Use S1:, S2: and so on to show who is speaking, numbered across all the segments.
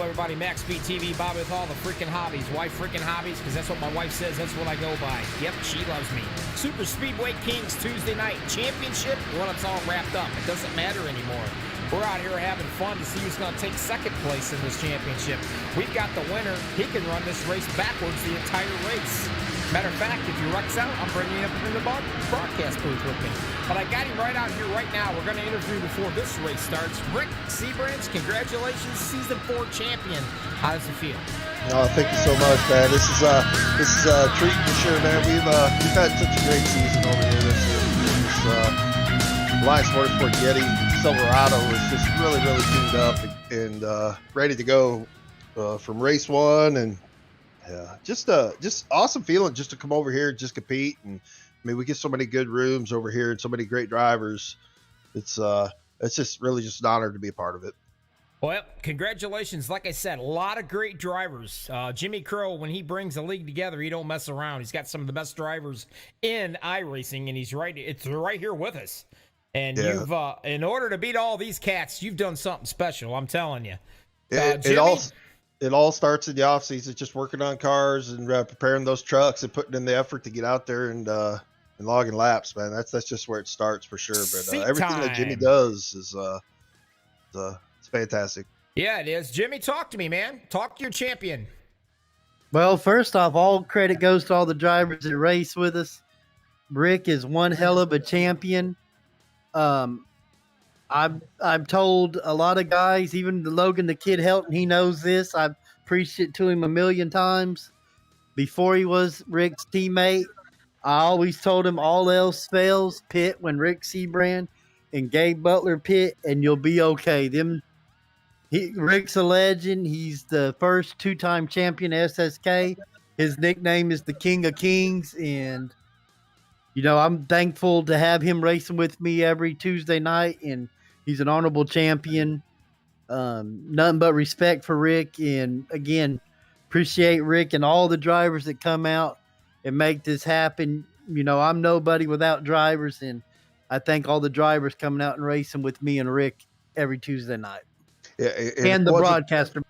S1: people, everybody. MaxspeedTV, Bobby with all the freaking hobbies. Why freaking hobbies? Because that's what my wife says. That's what I go by. Yep, she loves me. Super Speedway Kings Tuesday night championship. Well, it's all wrapped up. It doesn't matter anymore. We're out here having fun to see who's going to take second place in this championship. We've got the winner. He can run this race backwards the entire race. Matter of fact, if he wrecks out, I'm bringing him up in the broadcast booth with me. But I got him right out here right now. We're going to interview before this race starts. Rick Seabrands, congratulations, Season 4 champion. How does it feel?
S2: Oh, thank you so much, man. This is a treat for sure, man. We've had such a great season over here this year. Alliance Motorsport Getty Silverado was just really tuned up and ready to go from race one, and just awesome feeling just to come over here and just compete. And I mean, we get so many good rooms over here and so many great drivers. It's just really just an honor to be a part of it.
S1: Well, congratulations. Like I said, a lot of great drivers. Jimmy Crow, when he brings a league together, he don't mess around. He's got some of the best drivers in iRacing, and it's right here with us. And you've, in order to beat all these cats, you've done something special, I'm telling you.
S2: It all starts in the off season, just working on cars and preparing those trucks and putting in the effort to get out there and logging laps, man. That's just where it starts for sure. But everything that Jimmy does is it's fantastic.
S1: Yeah, it is. Jimmy, talk to me, man. Talk to your champion.
S3: Well, first off, all credit goes to all the drivers that race with us. Rick is one hell of a champion. I've told a lot of guys, even Logan the Kid Helton, he knows this. I've preached it to him a million times. Before he was Rick's teammate, I always told him all else fails, pit when Rick Seabrand and Gabe Butler pit, and you'll be okay. Rick's a legend. He's the first two-time champion SSK. His nickname is the King of Kings, and you know, I'm thankful to have him racing with me every Tuesday night, and he's an honorable champion. Nothing but respect for Rick, and again, appreciate Rick and all the drivers that come out and make this happen. You know, I'm nobody without drivers, and I thank all the drivers coming out and racing with me and Rick every Tuesday night.
S2: Yeah,
S3: and the broadcaster.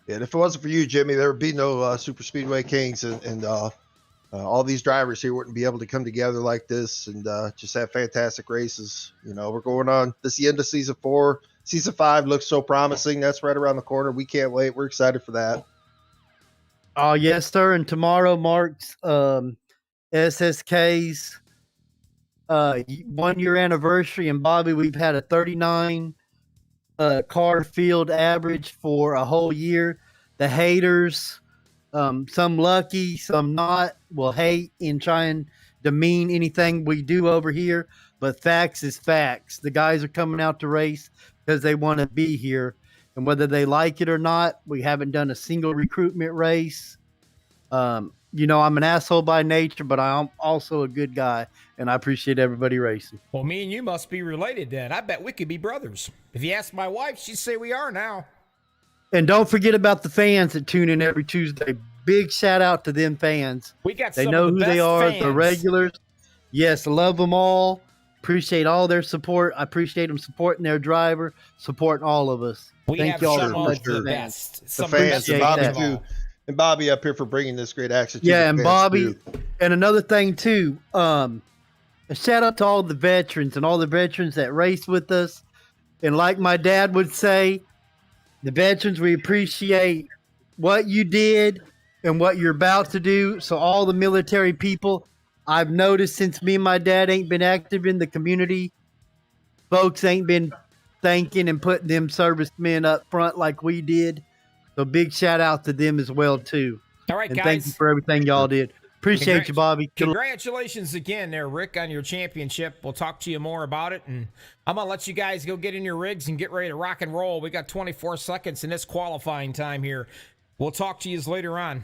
S2: And if it wasn't for you, Jimmy, there would be no Super Speedway Kings, and all these drivers here wouldn't be able to come together like this and just have fantastic races. You know, we're going on. This is the end of Season 4. Season 5 looks so promising. That's right around the corner. We can't wait. We're excited for that.
S3: Oh, yes, sir. And tomorrow marks SSK's 1 year anniversary. And Bobby, we've had a 39 car field average for a whole year. The haters, some lucky, some not, will hate and try and demean anything we do over here. But facts is facts. The guys are coming out to race because they want to be here. And whether they like it or not, we haven't done a single recruitment race. You know, I'm an asshole by nature, but I'm also a good guy, and I appreciate everybody racing.
S1: Well, me and you must be related then. I bet we could be brothers. If you ask my wife, she'd say we are now.
S3: And don't forget about the fans that tune in every Tuesday. Big shout out to them fans.
S1: We got
S3: they
S1: some
S3: know
S1: of the
S3: who they are,
S1: fans.
S3: the regulars. Yes, love them all. Appreciate all their support. I appreciate them supporting their driver, supporting all of us.
S1: Thank you all so much. The best.
S2: The fans, and Bobby too. And Bobby up here for bringing this great action.
S3: Yeah, and Bobby. And another thing too, a shout out to all the veterans and all the veterans that race with us. And like my dad would say, the veterans, we appreciate what you did and what you're about to do. So all the military people, I've noticed since me and my dad ain't been active in the community, folks ain't been thanking and putting them servicemen up front like we did. So big shout out to them as well too.
S1: All right,
S3: and
S1: guys.
S3: Thank you for everything y'all did. Appreciate you, Bobby.
S1: Congratulations again there, Rick, on your championship. We'll talk to you more about it. And I'm going to let you guys go get in your rigs and get ready to rock and roll. We got 24 seconds in this qualifying time here. We'll talk to you later on.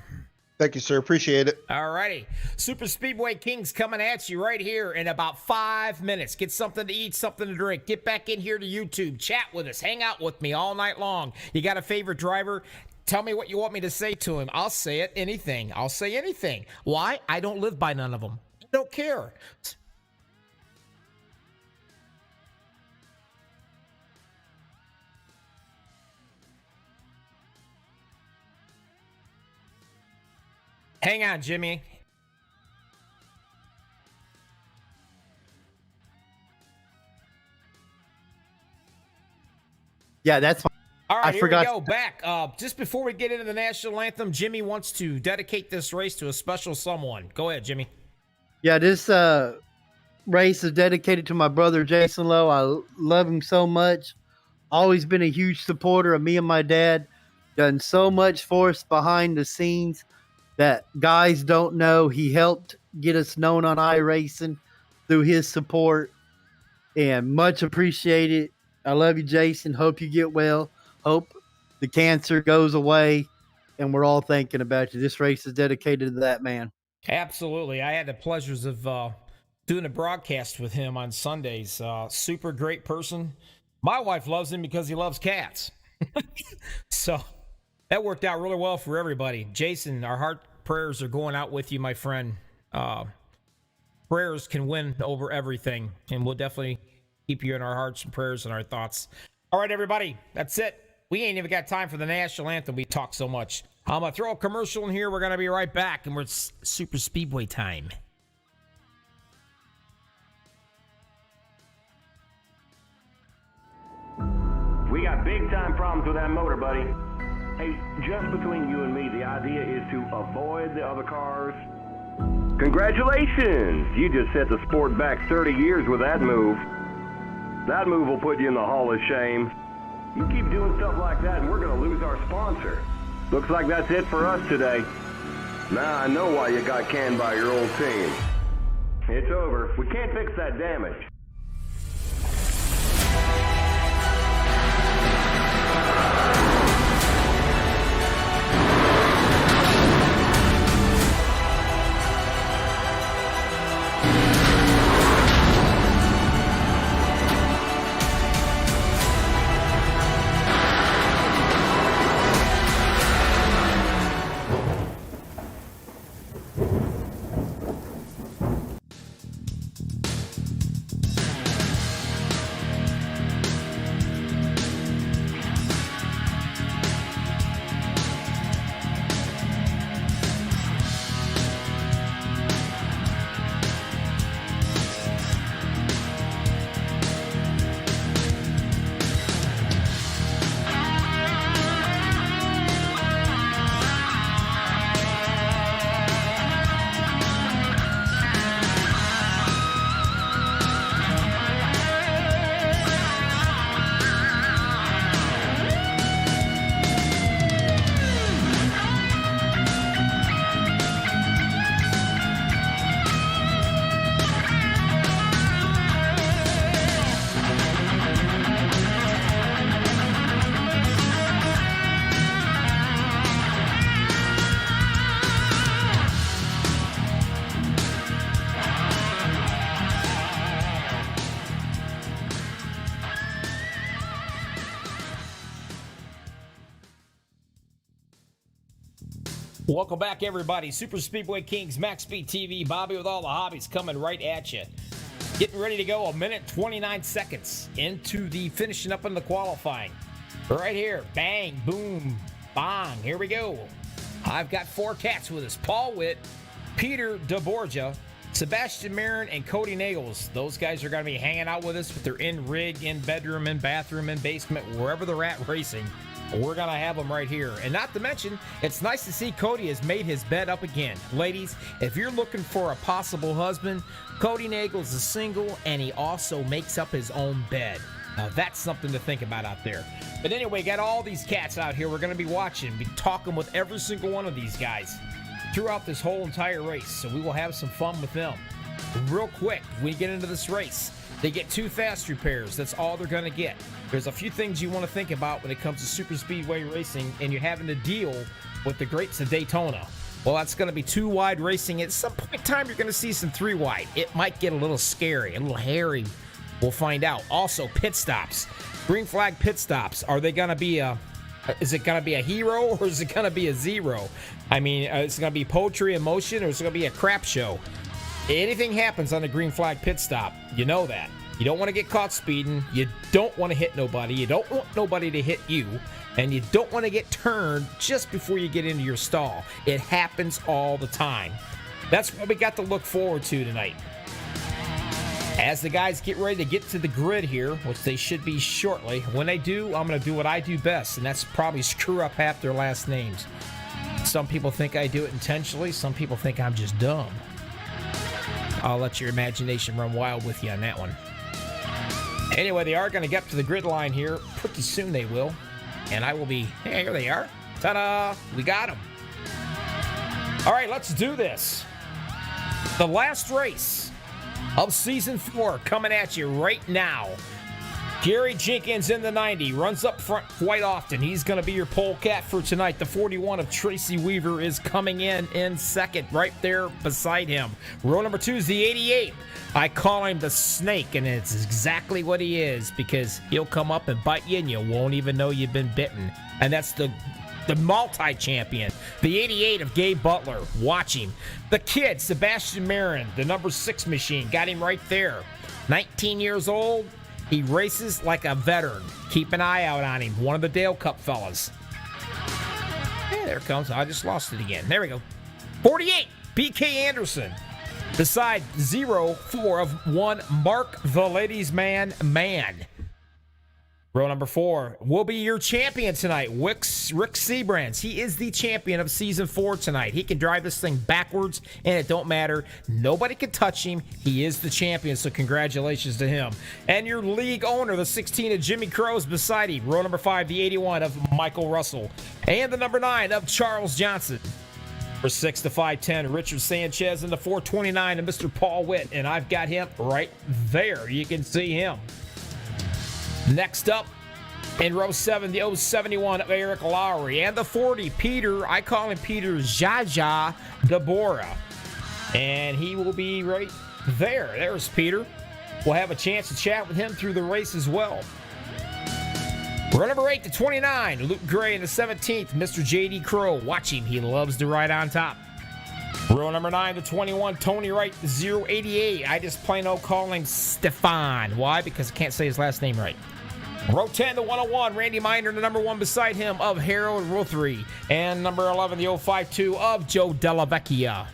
S2: Thank you, sir. Appreciate it.
S1: All righty. Super Speedway Kings coming at you right here in about 5 minutes. Get something to eat, something to drink. Get back in here to YouTube. Chat with us. Hang out with me all night long. You got a favorite driver? Tell me what you want me to say to him. I'll say it. Anything. I'll say anything. Why? I don't live by none of them. I don't care. Hang on, Jimmy.
S3: Yeah, that's fine.
S1: All right,
S3: I
S1: here
S3: forgot.
S1: we go. Back. Just before we get into the national anthem, Jimmy wants to dedicate this race to a special someone. Go ahead, Jimmy.
S3: Yeah, this race is dedicated to my brother Jason Lowe. I love him so much. Always been a huge supporter of me and my dad. Done so much for us behind the scenes that guys don't know. He helped get us known on iRacing through his support, and much appreciated. I love you, Jason. Hope you get well. Hope the cancer goes away, and we're all thinking about you. This race is dedicated to that man.
S1: Absolutely. I had the pleasures of doing a broadcast with him on Sundays. Super great person. My wife loves him because he loves cats. So that worked out really well for everybody. Jason, our heart prayers are going out with you, my friend. Prayers can win over everything, and we'll definitely keep you in our hearts and prayers and our thoughts. All right, everybody, that's it. We ain't even got time for the national anthem. We talk so much. I'm going to throw a commercial in here. We're going to be right back, and we're super speedway time.
S4: We got big time problems with that motor, buddy. Hey, just between you and me, the idea is to avoid the other cars. Congratulations! You just set the sport back 30 years with that move. That move will put you in the Hall of Shame. You keep doing stuff like that and we're going to lose our sponsor. Looks like that's it for us today. Now I know why you got canned by your old team. It's over. We can't fix that damage.
S1: Welcome back, everybody. Super Speedway Kings, MaxspeedTV, Bobby with all the hobbies coming right at you. Getting ready to go 1:29 into the finishing up in the qualifying. Right here, bang, boom, bang. Here we go. I've got 4 cats with us. Paul Witt, Peter DeBorgia, Sebastian Marin, and Cody Nagels. Those guys are going to be hanging out with us, but they're in rig, in bedroom, in bathroom, in basement, wherever they're at racing. We're going to have them right here. And not to mention, it's nice to see Cody has made his bed up again. Ladies, if you're looking for a possible husband, Cody Nagels is single, and he also makes up his own bed. Now, that's something to think about out there. But anyway, got all these cats out here. We're going to be watching, be talking with every single one of these guys throughout this whole entire race. So we will have some fun with them. Real quick, when we get into this race, they get 2 fast repairs. That's all they're going to get. There's a few things you want to think about when it comes to super speedway racing and you're having to deal with the greats of Daytona. Well, that's going to be 2 wide racing. At some point in time, you're going to see some 3 wide. It might get a little scary, a little hairy. We'll find out. Also, pit stops. Green flag pit stops. Are they going to be is it going to be a hero or is it going to be a zero? I mean, is it going to be poetry in motion or is it going to be a crap show? Anything happens on the green flag pit stop, you know that. You don't want to get caught speeding. You don't want to hit nobody. You don't want nobody to hit you. And you don't want to get turned just before you get into your stall. It happens all the time. That's what we got to look forward to tonight. As the guys get ready to get to the grid here, which they should be shortly, when they do, I'm going to do what I do best, and that's probably screw up half their last names. Some people think I do it intentionally. Some people think I'm just dumb. I'll let your imagination run wild with you on that one. Anyway, they are going to get to the grid line here. Pretty soon they will. And I will be, hey, here they are. Ta-da! We got them. All right, let's do this. The last race of Season 4 coming at you right now. Gary Jenkins in the 90 runs up front quite often. He's going to be your polecat for tonight. The 41 of Tracy Weaver is coming in second, right there beside him. Row number 2 is the 88. I call him the Snake, and it's exactly what he is, because he'll come up and bite you, and you won't even know you've been bitten. And that's the multi-champion, the 88 of Gabe Butler. Watch him. The kid, Sebastian Marin, the number 6 machine, got him right there. 19 years old. He races like a veteran. Keep an eye out on him. One of the Dale Cup fellas. Hey, there it comes. I just lost it again. There we go. 48, PK Anderson. Beside 0-4 of 1, Mark the Ladies Man. Row number 4 will be your champion tonight, Rick Seabrands. He is the champion of Season 4 tonight. He can drive this thing backwards, and it don't matter. Nobody can touch him. He is the champion, so congratulations to him. And your league owner, the 16 of Jimmy Crow's beside him. Row number 5, the 81 of Michael Russell. And the number 9 of Charles Johnson. For 6 to 510, Richard Sanchez, and the 429 of Mr. Paul Witt. And I've got him right there. You can see him. Next up, in row 7, the 071 of Eric Lowry. And the 40, Peter, I call him Peter Jaja Deborah. And he will be right there. There's Peter. We'll have a chance to chat with him through the race as well. Row number 8 to 29, Luke Gray in the 17th, Mr. J.D. Crow. Watch him. He loves to ride on top. Row number 9 to 21, Tony Wright, 088. I just plain old call him Stefan. Why? Because I can't say his last name right. Row 10 to 101, Randy Miner, the number 1 beside him of Harold Rothery. And number 11, the 052 of Joe Della Vecchia.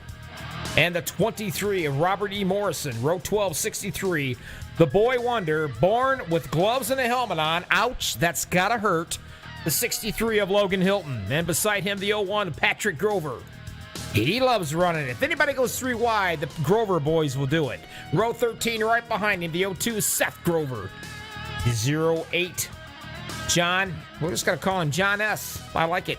S1: And the 23 of Robert E. Morrison. Row 12, 63, the boy wonder, born with gloves and a helmet on. Ouch, that's gotta hurt. The 63 of Logan Hilton. And beside him, the 01, Patrick Grover. He loves running it. If anybody goes 3 wide, the Grover boys will do it. Row 13, right behind him, the 02, Seth Grover. 08, John, we're just going to call him John S. I like it.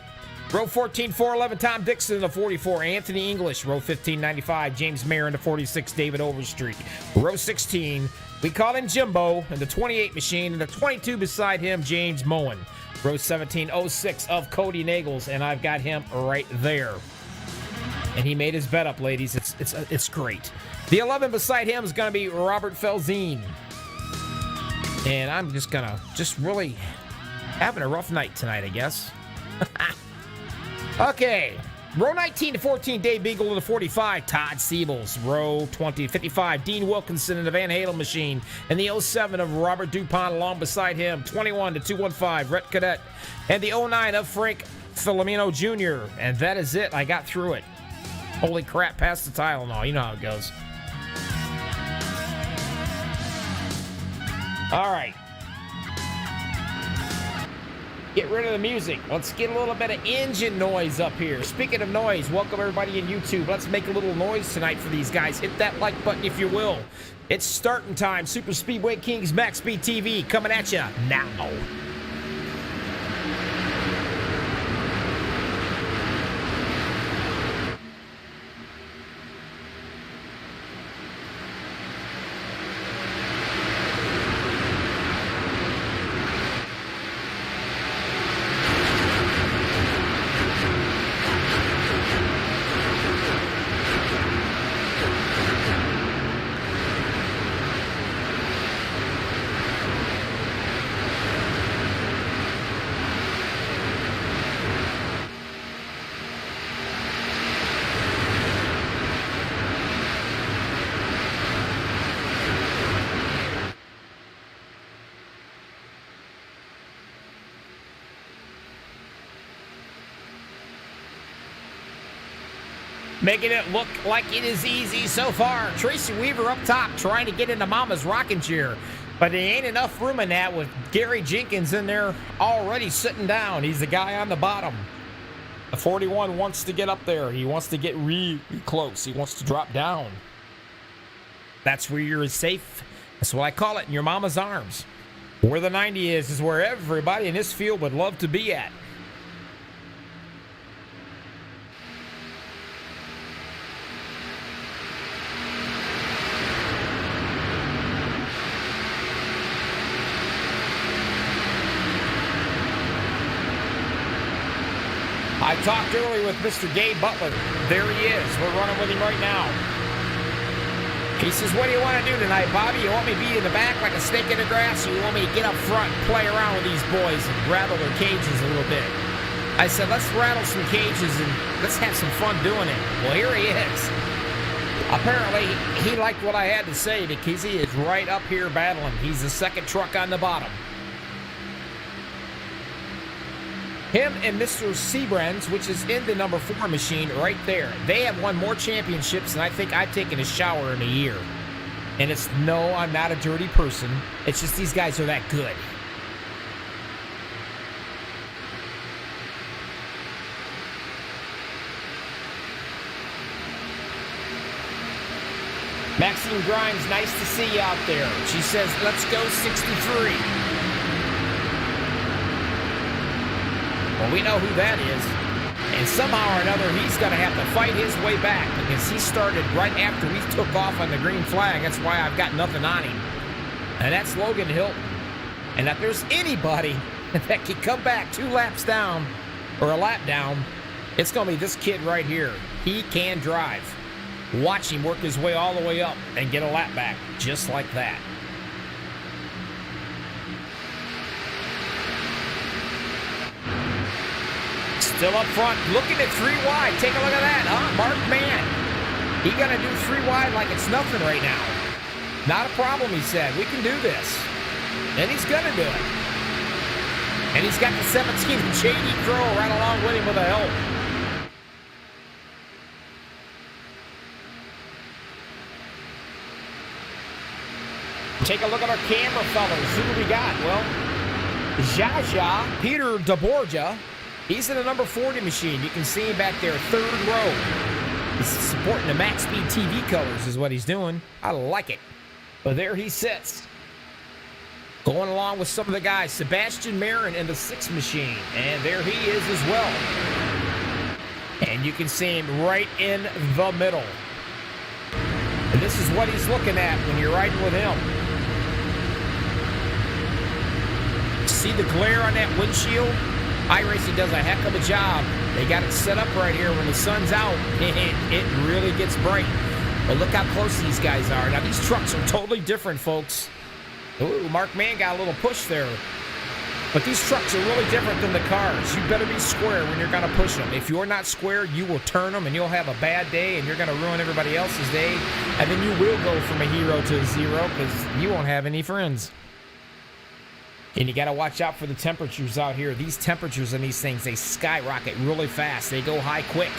S1: Row 14, 411, Tom Dixon, the 44, Anthony English. Row 15, 95, James Mayer, the 46, David Overstreet. Row 16, we call him Jimbo, and the 28 machine, and the 22 beside him, James Moen. Row 17, 06 of Cody Nagels, and I've got him right there. And he made his bet up, ladies. It's great. The 11 beside him is going to be Robert Felzine. And I'm just going to really having a rough night tonight, I guess. Okay. Row 19 to 14, Dave Beagle to the 45, Todd Siebels. Row 20 to 55, Dean Wilkinson in the Van Halen machine. And the 07 of Robert DuPont along beside him. 21 to 215, Rhett Cadet. And the 09 of Frank Filomeno Jr. And that is it. I got through it. Holy crap, past the Tylenol. You know how it goes. All right. Get rid of the music. Let's get a little bit of engine noise up here. Speaking of noise, welcome everybody in YouTube. Let's make a little noise tonight for these guys. Hit that like button if you will. It's starting time. Super Speedway Kings, Max Speed TV coming at you now. Making it look like it is easy so far. Tracy Weaver up top trying to get into Mama's rocking chair. But there ain't enough room in that with Gary Jenkins in there already sitting down. He's the guy on the bottom. The 41 wants to get up there. He wants to get really close. He wants to drop down. That's where you're safe. That's what I call it, in your mama's arms. Where the 90 is where everybody in this field would love to be at. I talked earlier with Mr. Gabe Butler. There he is. We're running with him right now. He says, what do you want to do tonight, Bobby? You want me to be in the back like a snake in the grass, or you want me to get up front and play around with these boys and rattle their cages a little bit? I said, let's rattle some cages and let's have some fun doing it. Well, here he is. Apparently, he liked what I had to say because he is right up here battling. He's the second truck on the bottom. Him and Mr. Seabrands, which is in the number 4 machine right there. They have won more championships than I think I've taken a shower in a year. And it's, no, I'm not a dirty person. It's just these guys are that good. Maxine Grimes, nice to see you out there. She says, let's go 63. Well, we know who that is. And somehow or another, he's going to have to fight his way back because he started right after we took off on the green flag. That's why I've got nothing on him. And that's Logan Hilton. And if there's anybody that can come back 2 laps down or a lap down, it's going to be this kid right here. He can drive. Watch him work his way all the way up and get a lap back just like that. Still up front, looking at 3 wide. Take a look at that, huh? Mark Mann. He gonna do 3 wide like it's nothing right now. Not a problem, he said. We can do this. And he's gonna do it. And he's got the 17-inch AD Crow right along with him with a help. Take a look at our camera, fellas. Who do we got? Well, Jaja, Peter DeBorgia. He's in the number 40 machine. You can see him back there, 3rd row. He's supporting the MaxspeedTV colors is what he's doing. I like it. But there he sits. Going along with some of the guys. Sebastian Marin in the 6th machine. And there he is as well. And you can see him right in the middle. And this is what he's looking at when you're riding with him. See the glare on that windshield? iRacing does a heck of a job. They got it set up right here. When the sun's out, it really gets bright. But look how close these guys are. Now, these trucks are totally different, folks. Ooh, Mark Mann got a little push there. But these trucks are really different than the cars. You better be square when you're going to push them. If you're not square, you will turn them, and you'll have a bad day, and you're going to ruin everybody else's day. And then you will go from a hero to a zero because you won't have any friends. And you got to watch out for the temperatures out here. These temperatures and these things, they skyrocket really fast. They go high quick.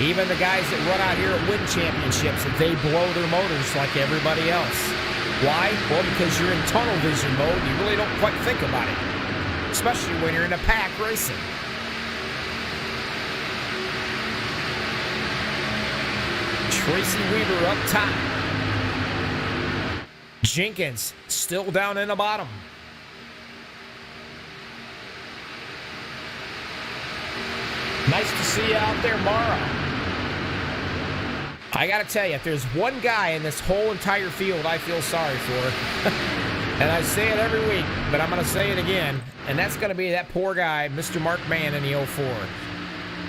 S1: Even the guys that run out here at win championships, they blow their motors like everybody else. Why? Well, because you're in tunnel vision mode. You really don't quite think about it. Especially when you're in a pack racing. Tracy Weaver up top. Jenkins still down in the bottom. Nice to see you out there, Mara. I got to tell you, if there's one guy in this whole entire field I feel sorry for, and I say it every week, but I'm going to say it again, and that's going to be that poor guy, Mr. Mark Mann in the 04.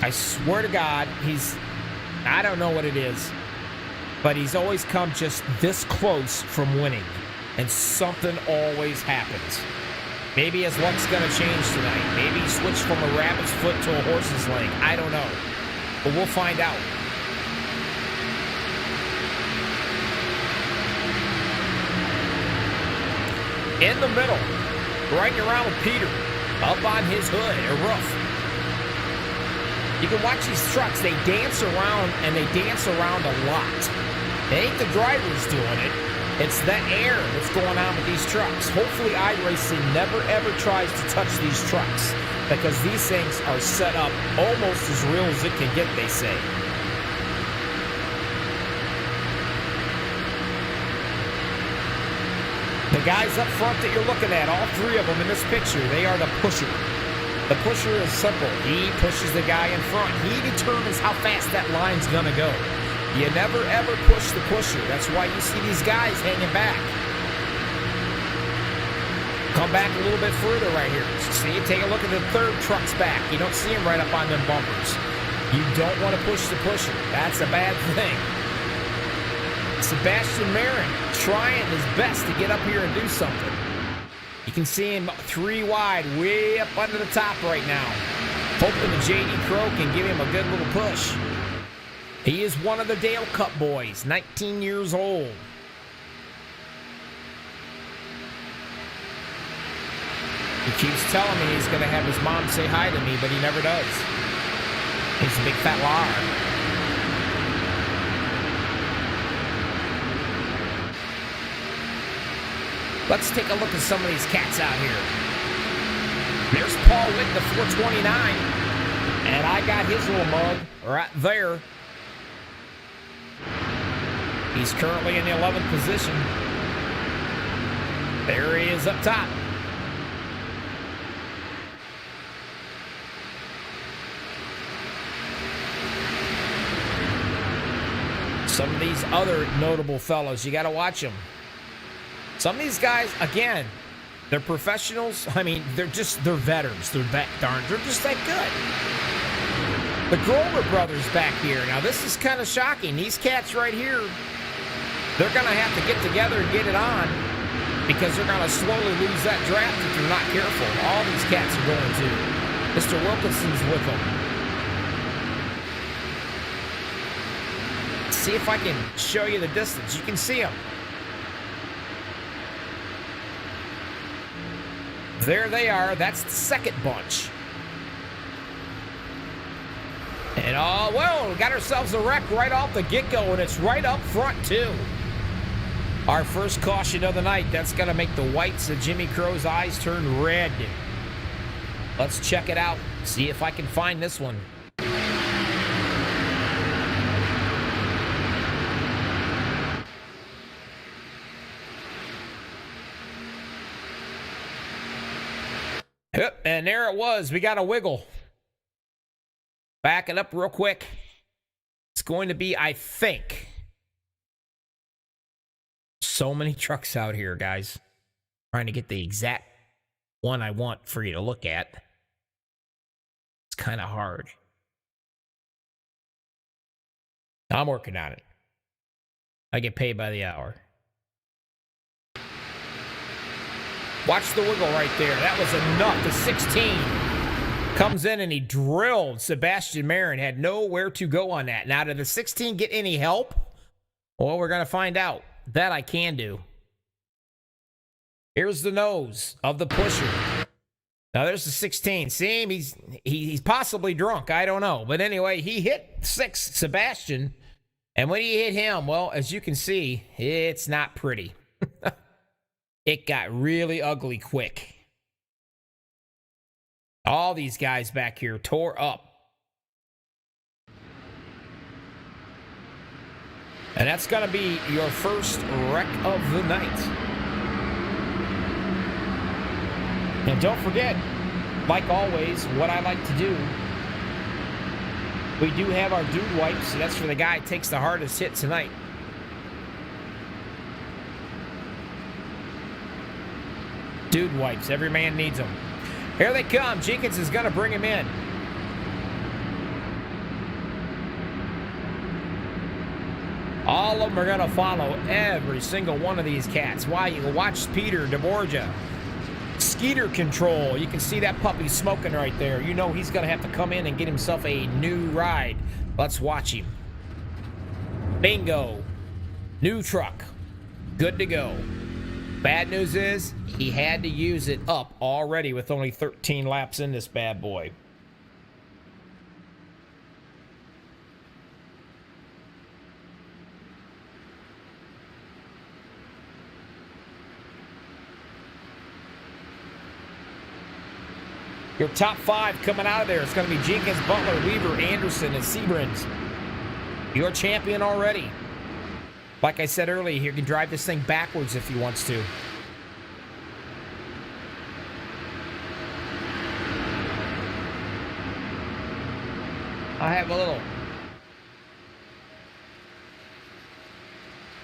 S1: I swear to God, I don't know what it is, but he's always come just this close from winning, and something always happens. Maybe his luck's going to change tonight. Maybe he switched from a rabbit's foot to a horse's leg. I don't know. But we'll find out. In the middle, riding around with Peter, up on his hood or roof. You can watch these trucks. They dance around, and they dance around a lot. It ain't the drivers doing it. It's that air that's going on with these trucks. Hopefully iRacing never ever tries to touch these trucks, because these things are set up almost as real as it can get, they say. The guys up front that you're looking at, all three of them in this picture, they are the pusher. The pusher is simple. He pushes the guy in front. He determines how fast that line's going to go. You never, ever push the pusher. That's why you see these guys hanging back. Come back a little bit further right here. See, take a look at the third truck's back. You don't see him right up on them bumpers. You don't want to push the pusher. That's a bad thing. Sebastian Marin trying his best to get up here and do something. You can see him 3 wide, way up under the top right now. Hoping the J.D. Crow can give him a good little push. He is one of the Dale Cup boys, 19 years old. He keeps telling me he's going to have his mom say hi to me, but he never does. He's a big fat liar. Let's take a look at some of these cats out here. There's Paul Witt, the 429. And I got his little mug right there. He's currently in the 11th position. There he is up top. Some of these other notable fellows, you got to watch them. Some of these guys, again, they're professionals. I mean, they're veterans. They're just that good. The Grover brothers back here. Now, this is kind of shocking. These cats right here, they're going to have to get together and get it on, because they're going to slowly lose that draft if they're not careful. All these cats are going to. Mr. Wilkinson's with them. See if I can show you the distance. You can see them. There they are. That's the second bunch. And oh, well, we got ourselves a wreck right off the get-go, and it's right up front, too. Our first caution of the night. That's going to make the whites of Jimmy Crow's eyes turn red. Let's check it out. See if I can find this one. Yep, and there it was. We got a wiggle. Back it up real quick. It's going to be, I think, so many trucks out here, guys. Trying to get the exact one I want for you to look at. It's kind of hard. I'm working on it. I get paid by the hour. Watch the wiggle right there. That was enough. The 16 comes in and he drilled Sebastian Marin. Had nowhere to go on that. Now, did the 16 get any help? Well, we're going to find out. That I can do. Here's the nose of the pusher. Now, there's the 16. See him? He's possibly drunk. I don't know. But anyway, he hit 6, Sebastian. And when he hit him, well, as you can see, it's not pretty. It got really ugly quick. All these guys back here tore up. And that's going to be your first wreck of the night. And don't forget, like always, what I like to do, we do have our dude wipes. So that's for the guy who takes the hardest hit tonight. Dude wipes. Every man needs them. Here they come. Jenkins is going to bring him in. All of them are going to follow every single one of these cats. Why? You can watch Peter DeBorgia. Skeeter Control. You can see that puppy smoking right there. You know he's going to have to come in and get himself a new ride. Let's watch him. Bingo. New truck. Good to go. Bad news is he had to use it up already with only 13 laps in this bad boy. Your top 5 coming out of there. It's going to be Jenkins, Butler, Weaver, Anderson, and Seabrins. You're champion already. Like I said earlier, he can drive this thing backwards if he wants to. I have a little...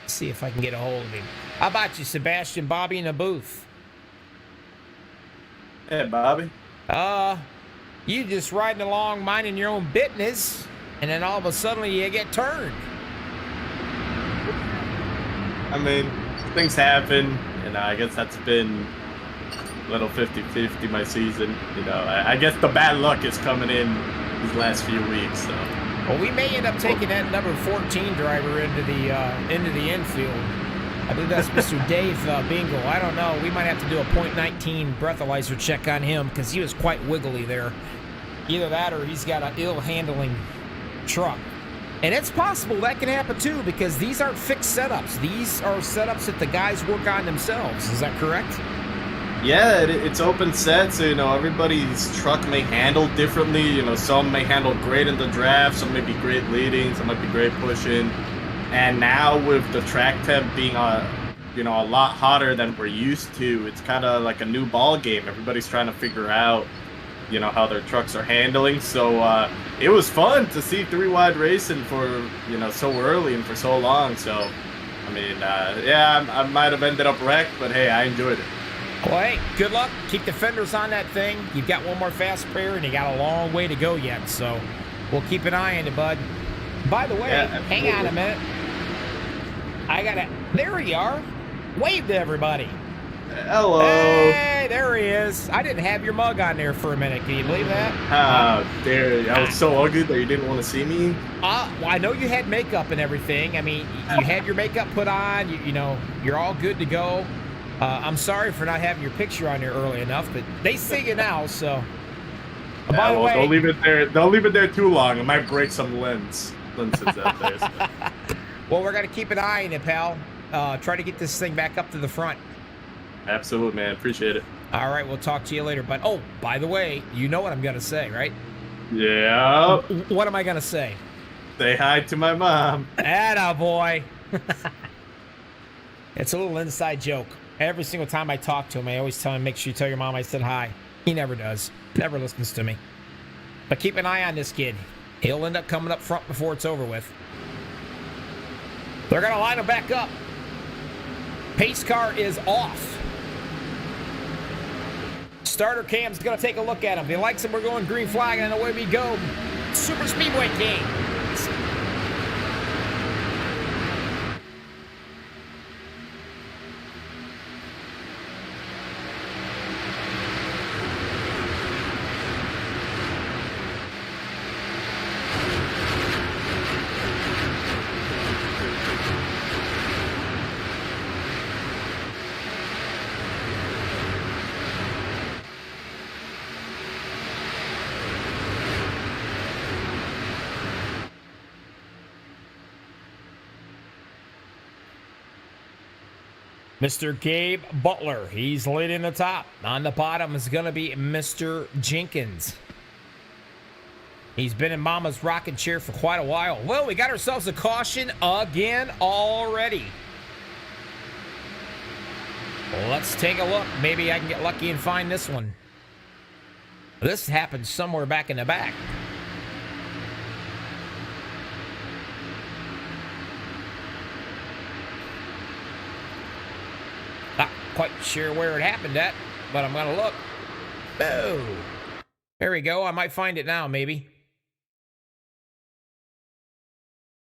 S1: Let's see if I can get a hold of him. How about you, Sebastian, Bobby, in the booth?
S5: Hey, Bobby.
S1: You just riding along, minding your own business, and then all of a sudden you get turned.
S5: I mean, things happen, and I guess that's been a little 50-50 my season. You know, I guess the bad luck is coming in these last few weeks. So.
S1: Well, we may end up taking that number 14 driver into the infield. I believe that's Mr. Dave Bingle. I don't know. We might have to do a .19 breathalyzer check on him because he was quite wiggly there. Either that or he's got an ill-handling truck. And it's possible that can happen too because these aren't fixed setups. These are setups that the guys work on themselves. Is that correct?
S5: Yeah, it's open set, so, you know, everybody's truck may handle differently. You know, some may handle great in the draft, some may be great leading, some might be great pushing. And now with the track temp being a lot hotter than we're used to, it's kind of like a new ball game. Everybody's trying to figure out, you know, how their trucks are handling. So it was fun to see 3-wide racing for, you know, so early and for so long. So, I mean, yeah, I might have ended up wrecked, but hey, I enjoyed it.
S1: Well, hey, good luck. Keep the fenders on that thing. You've got one more fast pair, and you got a long way to go yet. So we'll keep an eye on it, bud. By the way, hang on a minute. There you are. Wave to everybody.
S5: Hello.
S1: Hey, there he is. I didn't have your mug on there for a minute. Can you believe that?
S5: There. I was so ugly that you didn't want to see me.
S1: Well, I know you had makeup and everything. I mean, you had your makeup put on. You know, you're all good to go. I'm sorry for not having your picture on there early enough, but they see you now, so. By the way,
S5: don't leave it there. Don't leave it there too long. It might break some lenses out there. So.
S1: Well, we're gonna keep an eye on it, pal. Try to get this thing back up to the front.
S5: Absolutely, man. Appreciate it.
S1: All right, we'll talk to you later. But oh, by the way, you know what I'm gonna say, right?
S5: Yeah.
S1: What am I gonna say?
S5: Say hi to my mom.
S1: Atta boy. It's a little inside joke. Every single time I talk to him, I always tell him, make sure you tell your mom I said hi. He never does. Never listens to me. But keep an eye on this kid. He'll end up coming up front before it's over with. They're going to line him back up. Pace car is off. Starter cam's going to take a look at him. If he likes him, we're going green flag, and away we go. Super Speedway King. Mr. Gabe Butler, he's leading the top. On the bottom is going to be Mr. Jenkins. He's been in Mama's rocking chair for quite a while. Well, we got ourselves a caution again already. Well, let's take a look. Maybe I can get lucky and find this one. This happened somewhere back in the back. Not quite sure where it happened at, but I'm going to look. Oh, there we go. I might find it now, maybe.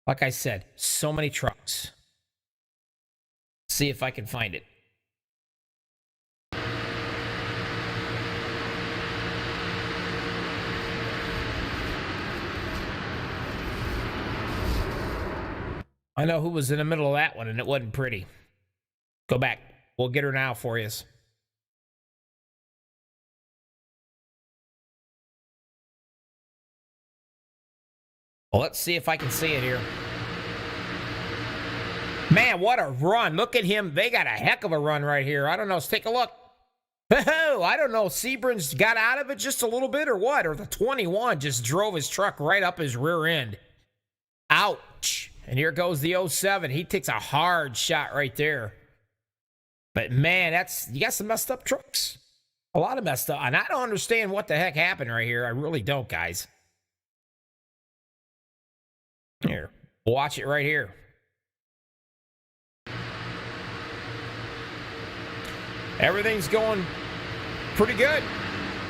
S1: Like I said, so many trucks. See if I can find it. I know who was in the middle of that one, and it wasn't pretty. Go back. We'll get her now for you. Well, let's see if I can see it here. Man, what a run. Look at him. They got a heck of a run right here. I don't know. Let's take a look. Oh, I don't know. Sebring got out of it just a little bit or what? Or the 21 just drove his truck right up his rear end. Ouch. And here goes the 07. He takes a hard shot right there. But man, you got some messed up trucks. A lot of messed up. And I don't understand what the heck happened right here. I really don't, guys. Here, watch it right here. Everything's going pretty good.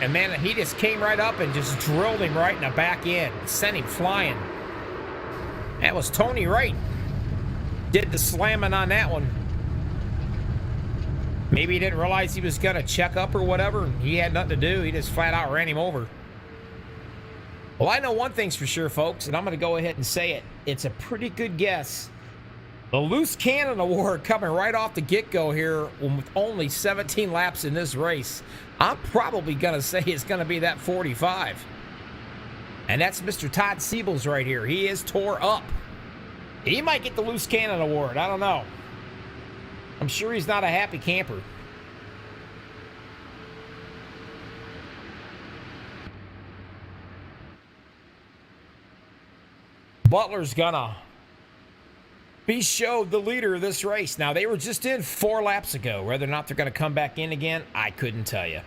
S1: And man, he just came right up and just drilled him right in the back end. Sent him flying. That was Tony Wright. Did the slamming on that one. Maybe he didn't realize he was going to check up or whatever. And he had nothing to do. He just flat out ran him over. Well, I know one thing's for sure, folks, and I'm going to go ahead and say it. It's a pretty good guess. The Loose Cannon Award coming right off the get-go here with only 17 laps in this race. I'm probably going to say it's going to be that 45. And that's Mr. Todd Siebels right here. He is tore up. He might get the Loose Cannon Award. I don't know. I'm sure he's not a happy camper. Butler's gonna be showed the leader of this race. Now, they were just in 4 laps ago. Whether or not they're going to come back in again, I couldn't tell you.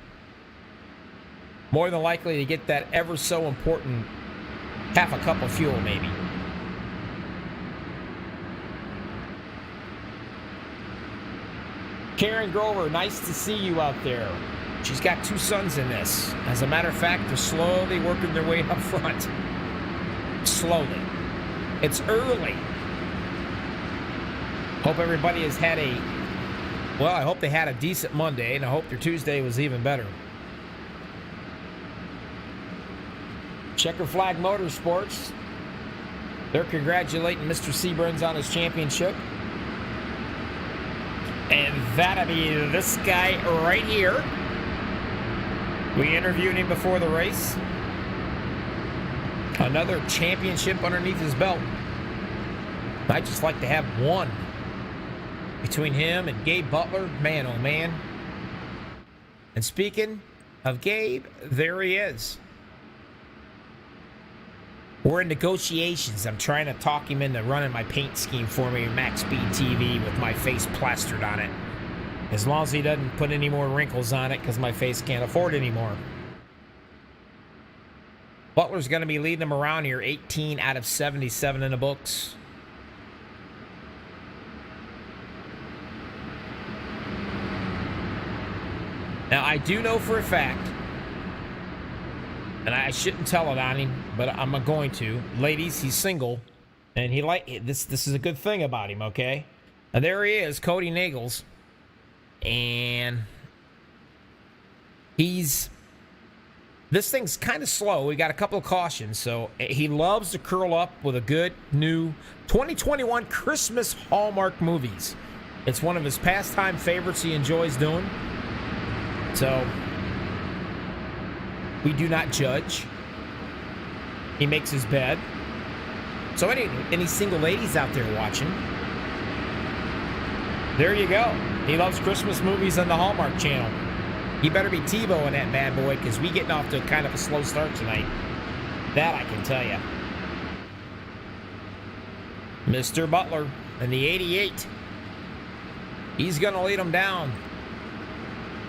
S1: More than likely to get that ever so important half a cup of fuel, maybe. Karen Grover, nice to see you out there. She's got 2 sons in this. As a matter of fact, they're slowly working their way up front. Slowly. It's early. Hope everybody has had I hope they had a decent Monday, and I hope their Tuesday was even better. Checker Flag Motorsports. They're congratulating Mr. Sebring on his championship. And that'll be this guy right here. We interviewed him before the race. Another championship underneath his belt. I'd just like to have one between him and Gabe Butler. Man, oh man. And speaking of Gabe, there he is. We're in negotiations. I'm trying to talk him into running my paint scheme for me, MaxspeedTV, with my face plastered on it. As long as he doesn't put any more wrinkles on it, because my face can't afford any more. Butler's going to be leading him around here, 18 out of 77 in the books. Now, I do know for a fact, and I shouldn't tell it on him, but I'm going to. Ladies, he's single, and this is a good thing about him, okay? Now, there he is, Cody Nagels, and this thing's kind of slow. We got a couple of cautions, so he loves to curl up with a good new 2021 Christmas Hallmark movies. It's one of his pastime favorites he enjoys doing. So we do not judge. He makes his bed. So any single ladies out there watching, there you go. He loves Christmas movies on the Hallmark Channel. He better be Tebow in that bad boy, because we getting off to kind of a slow start tonight. That I can tell you. Mr. Butler in the 88. He's going to lead him down.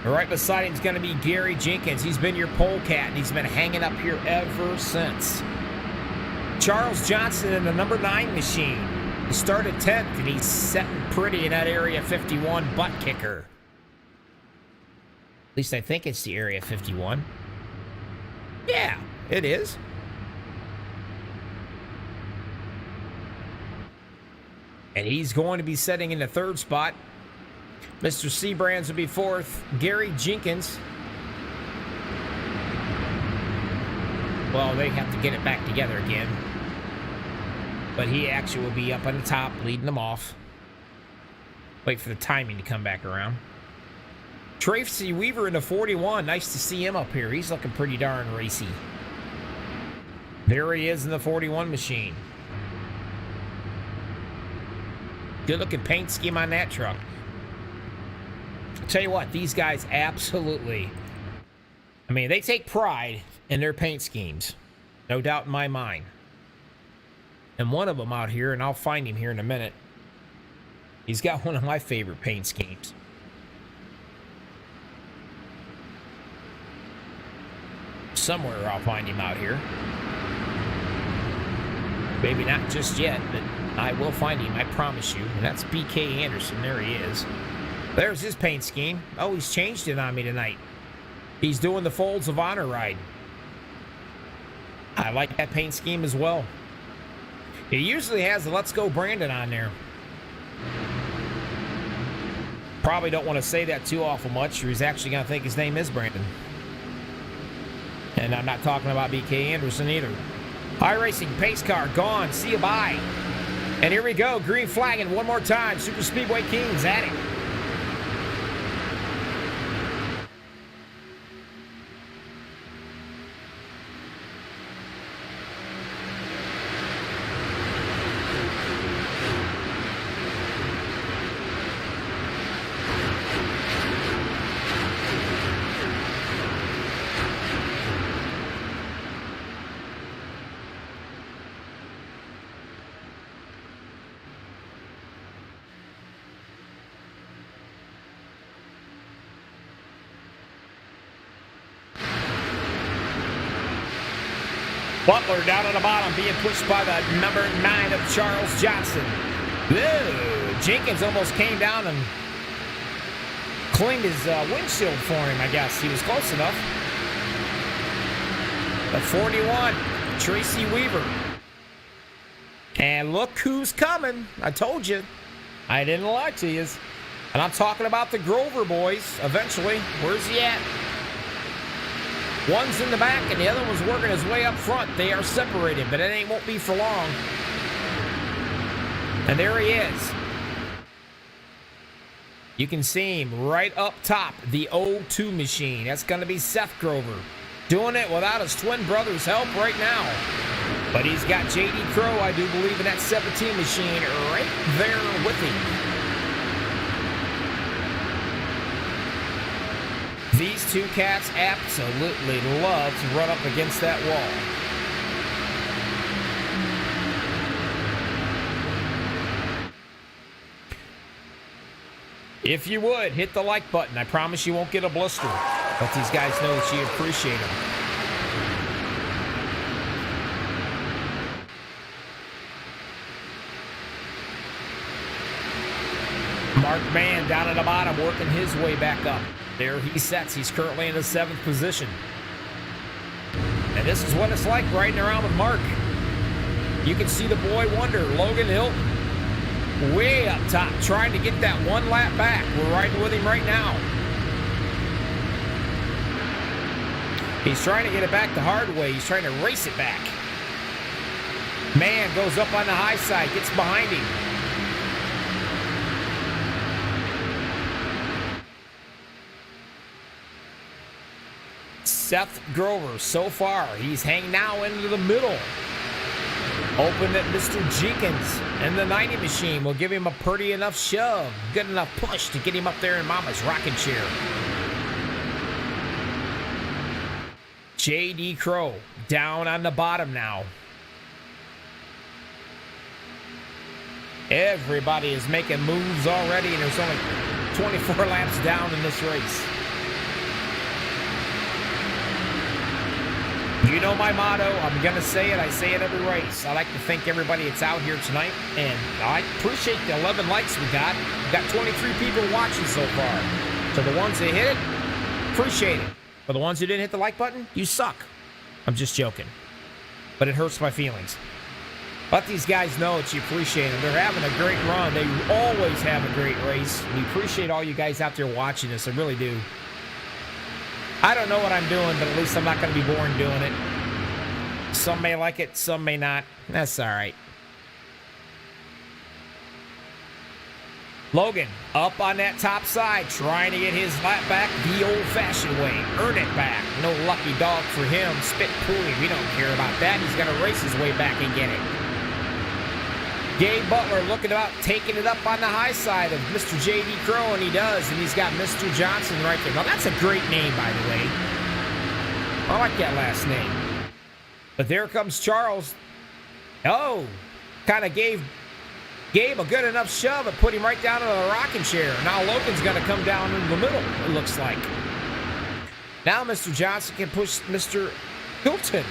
S1: Right beside him is going to be Gary Jenkins. He's been your polecat, and he's been hanging up here ever since. Charles Johnson in the number 9 machine. He started 10th, and he's setting pretty in that Area 51 butt kicker. At least I think it's the Area 51. Yeah, it is. And he's going to be setting in the 3rd spot. Mr. Sebring will be 4th. Gary Jenkins. Well, they have to get it back together again. But he actually will be up on the top, leading them off. Wait for the timing to come back around. Tracy Weaver in the 41. Nice to see him up here. He's looking pretty darn racy. There he is in the 41 machine. Good looking paint scheme on that truck. Tell you what, these guys absolutely, I mean, they take pride in their paint schemes. No doubt in my mind. And one of them out here, and I'll find him here in a minute, he's got one of my favorite paint schemes. Somewhere I'll find him out here. Maybe not just yet, but I will find him, I promise you. And that's BK Anderson. There he is. There's his paint scheme. Oh, he's changed it on me tonight. He's doing the Folds of Honor ride. I like that paint scheme as well. He usually has the Let's Go Brandon on there. Probably don't want to say that too awful much, or he's actually going to think his name is Brandon. And I'm not talking about BK Anderson either. iRacing, pace car, gone. See you, bye. And here we go, green flagging one more time. Super Speedway Kings at it. Butler down on the bottom, being pushed by the number 9 of Charles Johnson. Whoa, Jenkins almost came down and cleaned his windshield for him, I guess. He was close enough. The 41, Tracy Weaver. And look who's coming. I told you. I didn't lie to you. And I'm talking about the Grover boys, eventually. Where's he at? One's in the back, and the other one's working his way up front. They are separated, but it won't be for long. And there he is. You can see him right up top, the O2 machine. That's going to be Seth Grover. Doing it without his twin brother's help right now. But he's got J.D. Crow, I do believe, in that 17 machine right there with him. These two cats absolutely love to run up against that wall. If you would, hit the like button. I promise you won't get a blister. Let these guys know that you appreciate them. Mark Mann down at the bottom, working his way back up. There he sets. He's currently in the 7th position. And this is what it's like riding around with Mark. You can see the boy wonder, Logan Hilton, way up top, trying to get that one lap back. We're riding with him right now. He's trying to get it back the hard way. He's trying to race it back. Man goes up on the high side, gets behind him. Seth Grover, so far, he's hanging now into the middle. Hoping that Mr. Jenkins and the 90 machine will give him a pretty enough shove, good enough push to get him up there in Mama's rocking chair. J.D. Crow down on the bottom now. Everybody is making moves already, and there's only 24 laps down in this race. You know my motto. I'm going to say it. I say it every race. I like to thank everybody that's out here tonight. And I appreciate the 11 likes we got. We've got 23 people watching so far. So the ones that hit it, appreciate it. For the ones who didn't hit the like button, you suck. I'm just joking. But it hurts my feelings. Let these guys know that you appreciate them. They're having a great run. They always have a great race. We appreciate all you guys out there watching this. I really do. I don't know what I'm doing, but at least I'm not going to be bored doing it. Some may like it, some may not. That's all right. Logan up on that top side, trying to get his lap back the old-fashioned way. Earn it back. No lucky dog for him. Spit pooey. We don't care about that. He's going to race his way back and get it. Gabe Butler looking about taking it up on the high side of Mr. J.D. Crow, and he does. And he's got Mr. Johnson right there. Now, that's a great name, by the way. I like that last name. But there comes Charles. Oh, kind of gave Gabe a good enough shove and put him right down into the rocking chair. Now Logan's going to come down in the middle, it looks like. Now Mr. Johnson can push Mr. Hilton.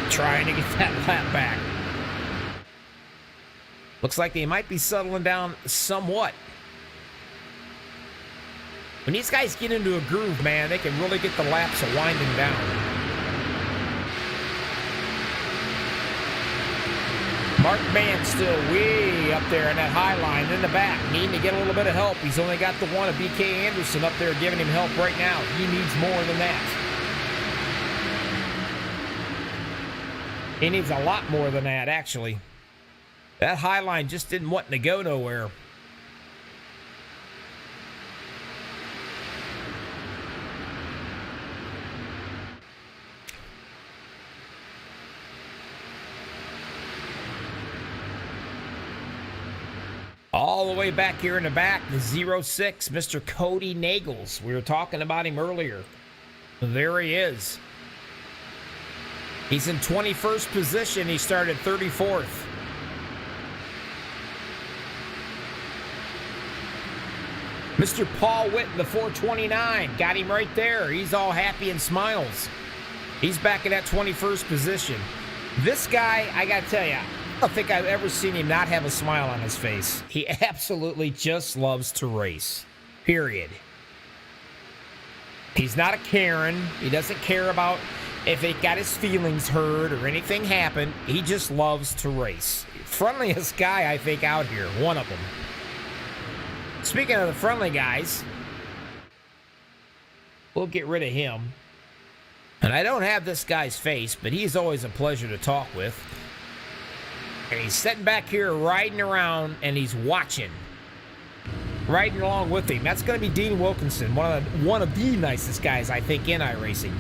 S1: Trying to get that lap back. Looks like they might be settling down somewhat. When these guys get into a groove, man, they can really get the laps winding down. Mark Mann still way up there in that high line in the back, needing to get a little bit of help. He's only got the one of BK Anderson up there giving him help right now. He needs more than that. He needs a lot more than that, actually. That high line just didn't want to go nowhere. All the way back here in the back, the 06, Mr. Cody Nagels. We were talking about him earlier. There he is. He's in 21st position. He started 34th. Mr. Paul Witt, the 429, got him right there. He's all happy and smiles. He's back in that 21st position. This guy, I got to tell you, I don't think I've ever seen him not have a smile on his face. He absolutely just loves to race, period. He's not a Karen. He doesn't care about if he got his feelings hurt or anything happened. He just loves to race. Friendliest guy, I think, out here. One of them. Speaking of the friendly guys, we'll get rid of him. And I don't have this guy's face, but he's always a pleasure to talk with. And he's sitting back here riding around, and he's watching. Riding along with him. That's going to be Dean Wilkinson, one of the nicest guys, I think, in iRacing.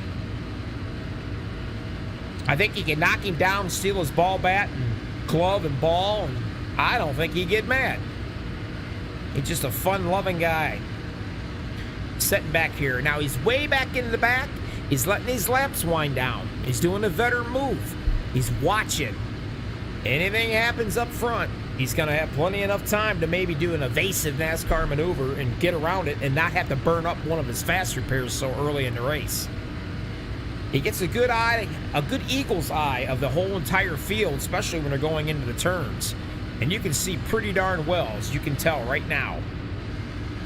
S1: I think he can knock him down, steal his ball bat and glove and ball, and I don't think he'd get mad. He's just a fun-loving guy. Sitting back here. Now, he's way back in the back. He's letting his laps wind down. He's doing a veteran move. He's watching. Anything happens up front, he's going to have plenty enough time to maybe do an evasive NASCAR maneuver and get around it and not have to burn up one of his fast repairs so early in the race. He gets a good eye, a good eagle's eye of the whole entire field, especially when they're going into the turns. And you can see pretty darn well, as you can tell right now.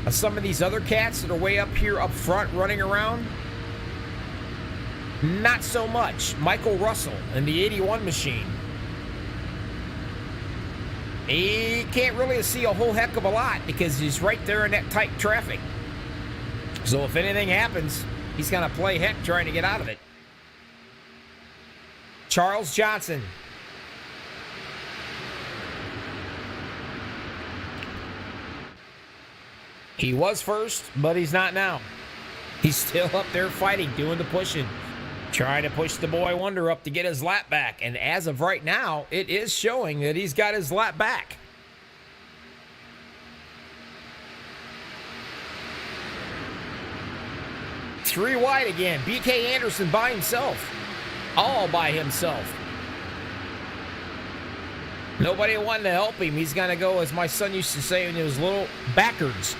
S1: Some of these other cats that are way up here up front running around, not so much. Michael Russell in the 81 machine. He can't really see a whole heck of a lot because he's right there in that tight traffic. So if anything happens, he's going to play heck trying to get out of it. Charles Johnson. He was first, but he's not now. He's still up there fighting, doing the pushing. Trying to push the boy wonder up to get his lap back. And as of right now, it is showing that he's got his lap back. Three wide again. BK Anderson by himself. All by himself. Nobody wanting to help him. He's going to go, as my son used to say when he was little, backwards.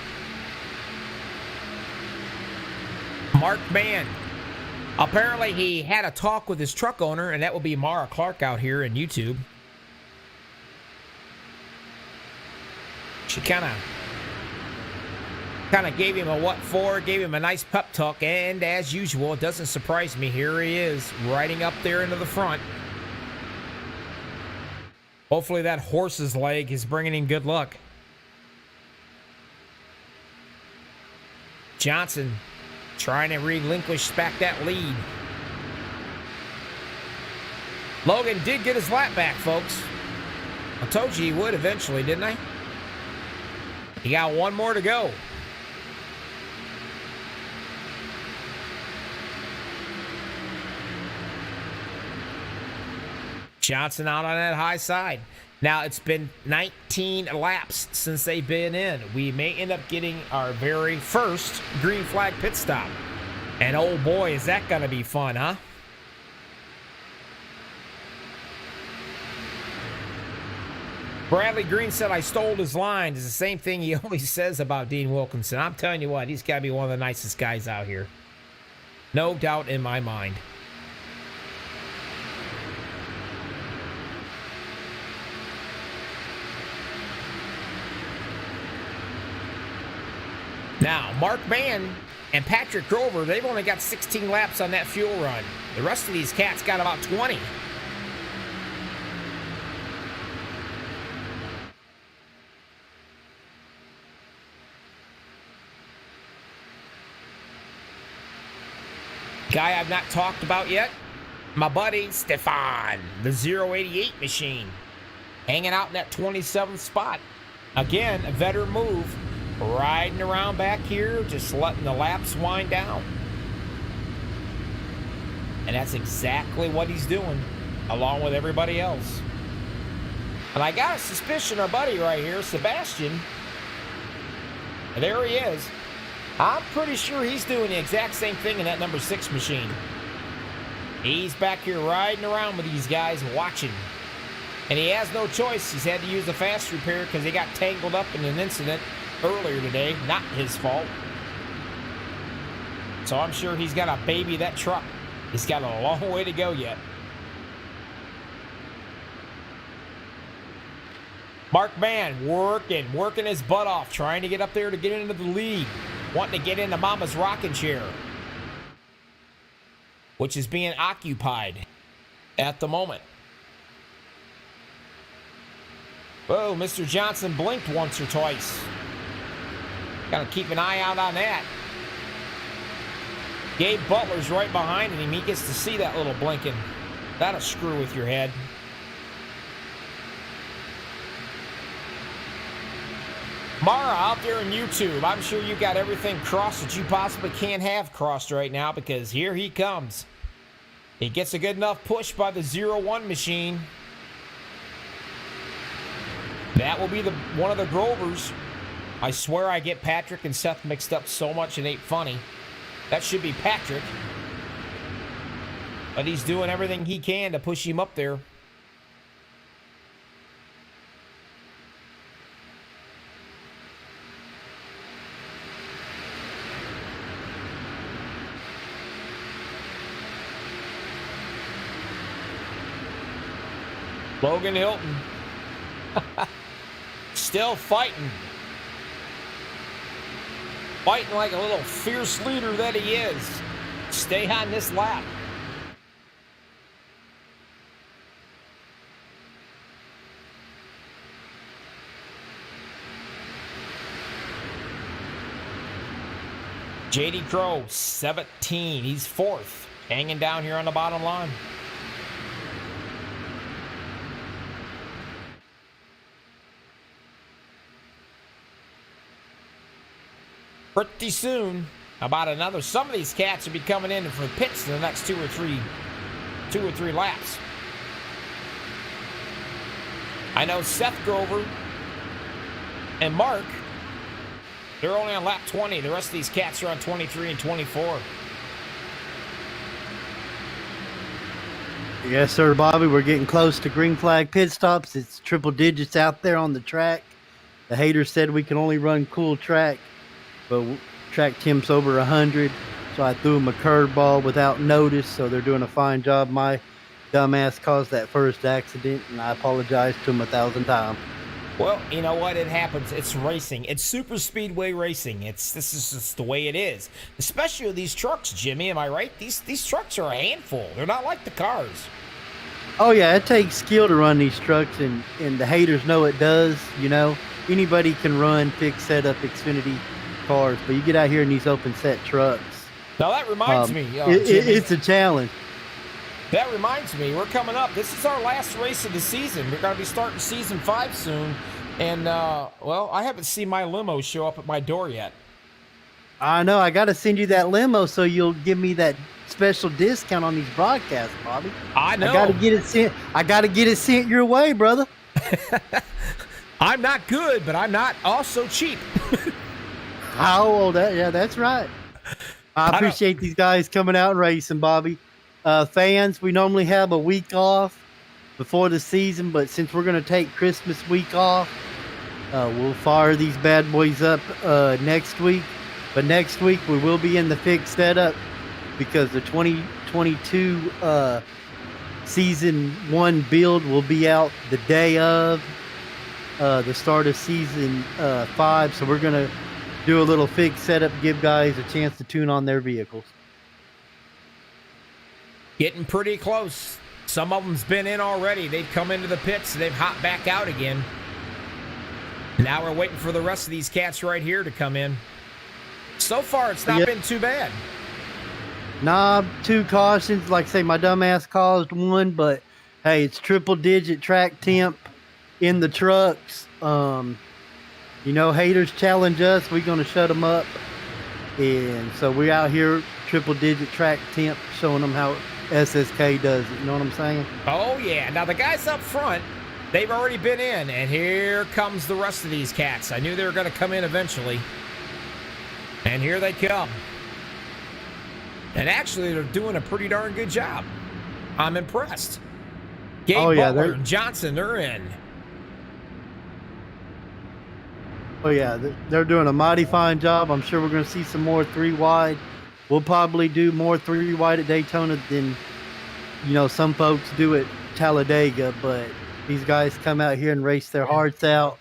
S1: Mark Mann. Apparently, he had a talk with his truck owner, and that would be Mara Clark out here in YouTube. She kind of gave him a what for, gave him a nice pep talk, and as usual, it doesn't surprise me. Here he is, riding up there into the front. Hopefully that horse's leg is bringing him good luck. Johnson trying to relinquish back that lead. Logan did get his lap back, folks. I told you he would eventually, didn't I? He got one more to go. Johnson out on that high side. Now, it's been 19 laps since they've been in. We may end up getting our very first green flag pit stop. And oh boy, is that going to be fun, huh? Bradley Green said I stole his line. It's the same thing he always says about Dean Wilkinson. I'm telling you what, he's got to be one of the nicest guys out here. No doubt in my mind. Now, Mark Mann and Patrick Grover, they've only got 16 laps on that fuel run. The rest of these cats got about 20. Guy I've not talked about yet, my buddy Stefan, the 088 machine, hanging out in that 27th spot. Again, a veteran move. Riding around back here, just letting the laps wind down. And that's exactly what he's doing, along with everybody else. And I got a suspicion our buddy right here, Sebastian, there he is. I'm pretty sure he's doing the exact same thing in that number 6 machine. He's back here riding around with these guys watching. And he has no choice. He's had to use a fast repair because he got tangled up in an incident earlier today. Not his fault. So I'm sure he's got to baby that truck. He's got a long way to go yet. Mark Mann working his butt off, trying to get up there to get into the lead. Wanting to get into Mama's rocking chair, which is being occupied at the moment. Whoa, Mr. Johnson blinked once or twice. Got to keep an eye out on that. Gabe Butler's right behind him. He gets to see that little blinking. That'll screw with your head. Mara out there on YouTube, I'm sure you got everything crossed that you possibly can have crossed right now, because here he comes. He gets a good enough push by the 01 machine. That will be one of the Grovers. I swear I get Patrick and Seth mixed up so much it ain't funny. That should be Patrick. But he's doing everything he can to push him up there. Logan Hilton. Still fighting. Fighting like a little fierce leader that he is. Stay on this lap. JD Crow, 17. He's 4th. Hanging down here on the bottom line. Pretty soon, some of these cats will be coming in for pits in the next two or three laps. I know Seth Grover and Mark, they're only on lap 20. The rest of these cats are on 23 and 24.
S3: Yes, sir, Bobby. We're getting close to green flag pit stops. It's triple digits out there on the track. The haters said we can only run cool track, but track temps over 100, so I threw them a curveball without notice, so they're doing a fine job. My dumbass caused that first accident, and I apologize to them 1,000 times.
S1: Well, you know what? It happens. It's racing. It's super speedway racing. This is just the way it is. Especially with these trucks, Jimmy. Am I right? These trucks are a handful. They're not like the cars.
S3: Oh, yeah. It takes skill to run these trucks, and the haters know it does. You know, anybody can run, fix, set up Xfinity cars, but you get out here in these open set trucks.
S1: Now, that reminds me.
S3: It's a challenge.
S1: That reminds me, we're coming up. This is our last race of the season. We're going to be starting season 5 soon. And, well, I haven't seen my limo show up at my door yet.
S3: I know. I got to send you that limo so you'll give me that special discount on these broadcasts, Bobby.
S1: I know.
S3: I got to get it sent. I got to get it sent your way, brother.
S1: I'm not good, but I'm not also cheap.
S3: Oh, that's right. I appreciate these guys coming out and racing, Bobby. Fans, we normally have a week off before the season, but since we're going to take Christmas week off, we'll fire these bad boys up next week. But next week we will be in the fixed setup because the 2022 season 1 build will be out the day of the start of season 5. So we're going to do a little fixed setup, give guys a chance to tune on their vehicles.
S1: Getting pretty close. Some of them's been in already. They've come into the pits. They've hopped back out again. Now we're waiting for the rest of these cats right here to come in. So far, it's not been too bad.
S3: Nah, 2 cautions. Like I say, my dumbass caused 1, but hey, it's triple-digit track temp in the trucks. You know, haters challenge us. We're going to shut them up. And so we're out here, triple-digit track temp, showing them how SSK does it. You know what I'm saying?
S1: Oh, yeah. Now, the guys up front, they've already been in, and here comes the rest of these cats. I knew they were going to come in eventually. And here they come. And actually, they're doing a pretty darn good job. I'm impressed. Gabe Butler and Johnson, they're in.
S3: Oh, yeah, they're doing a mighty fine job. I'm sure we're going to see some more 3-wide. We'll probably do more 3-wide at Daytona than, you know, some folks do at Talladega. But these guys come out here and race their hearts out.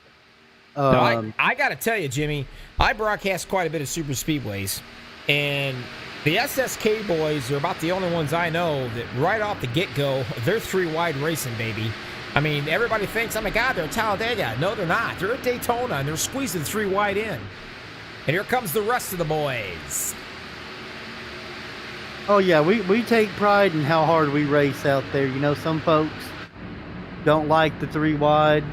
S1: No, I got to tell you, Jimmy, I broadcast quite a bit of super speedways, and the SSK boys are about the only ones I know that right off the get-go, they're 3-wide racing, baby. I mean, everybody thinks, oh my God, they're at Talladega. No, they're not. They're at Daytona, and they're squeezing 3-wide in. And here comes the rest of the boys.
S3: Oh, yeah, we take pride in how hard we race out there. You know, some folks don't like the 3-wide.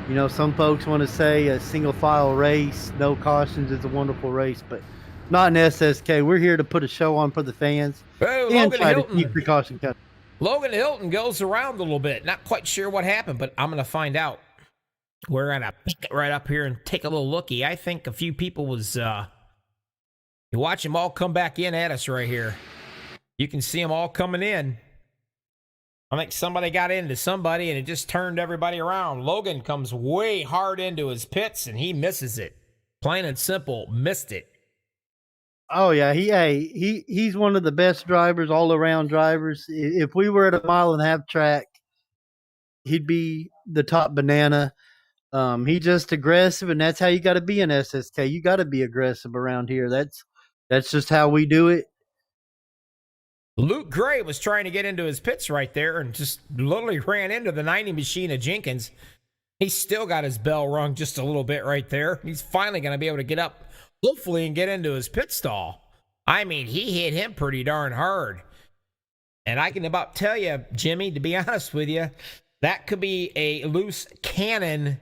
S3: You know, some folks want to say a single file race, no cautions is a wonderful race, but not an SSK. We're here to put a show on for the fans and try to keep precaution coming.
S1: Logan Hilton goes around a little bit. Not quite sure what happened, but I'm going to find out. We're going to pick it right up here and take a little looky. I think a few people was, you watch them all come back in at us right here. You can see them all coming in. I think somebody got into somebody, and it just turned everybody around. Logan comes way hard into his pits, and he misses it. Plain and simple, missed it.
S3: Oh, yeah, he's one of the best drivers, all-around drivers. If we were at a 1.5-mile track, he'd be the top banana. He's just aggressive, and that's how you got to be an SSK. You got to be aggressive around here. That's just how we do it.
S1: Luke Gray was trying to get into his pits right there and just literally ran into the 90 machine of Jenkins. He's still got his bell rung just a little bit right there. He's finally going to be able to get up, hopefully, and get into his pit stall. I mean, he hit him pretty darn hard. And I can about tell you, Jimmy, to be honest with you, that could be a loose cannon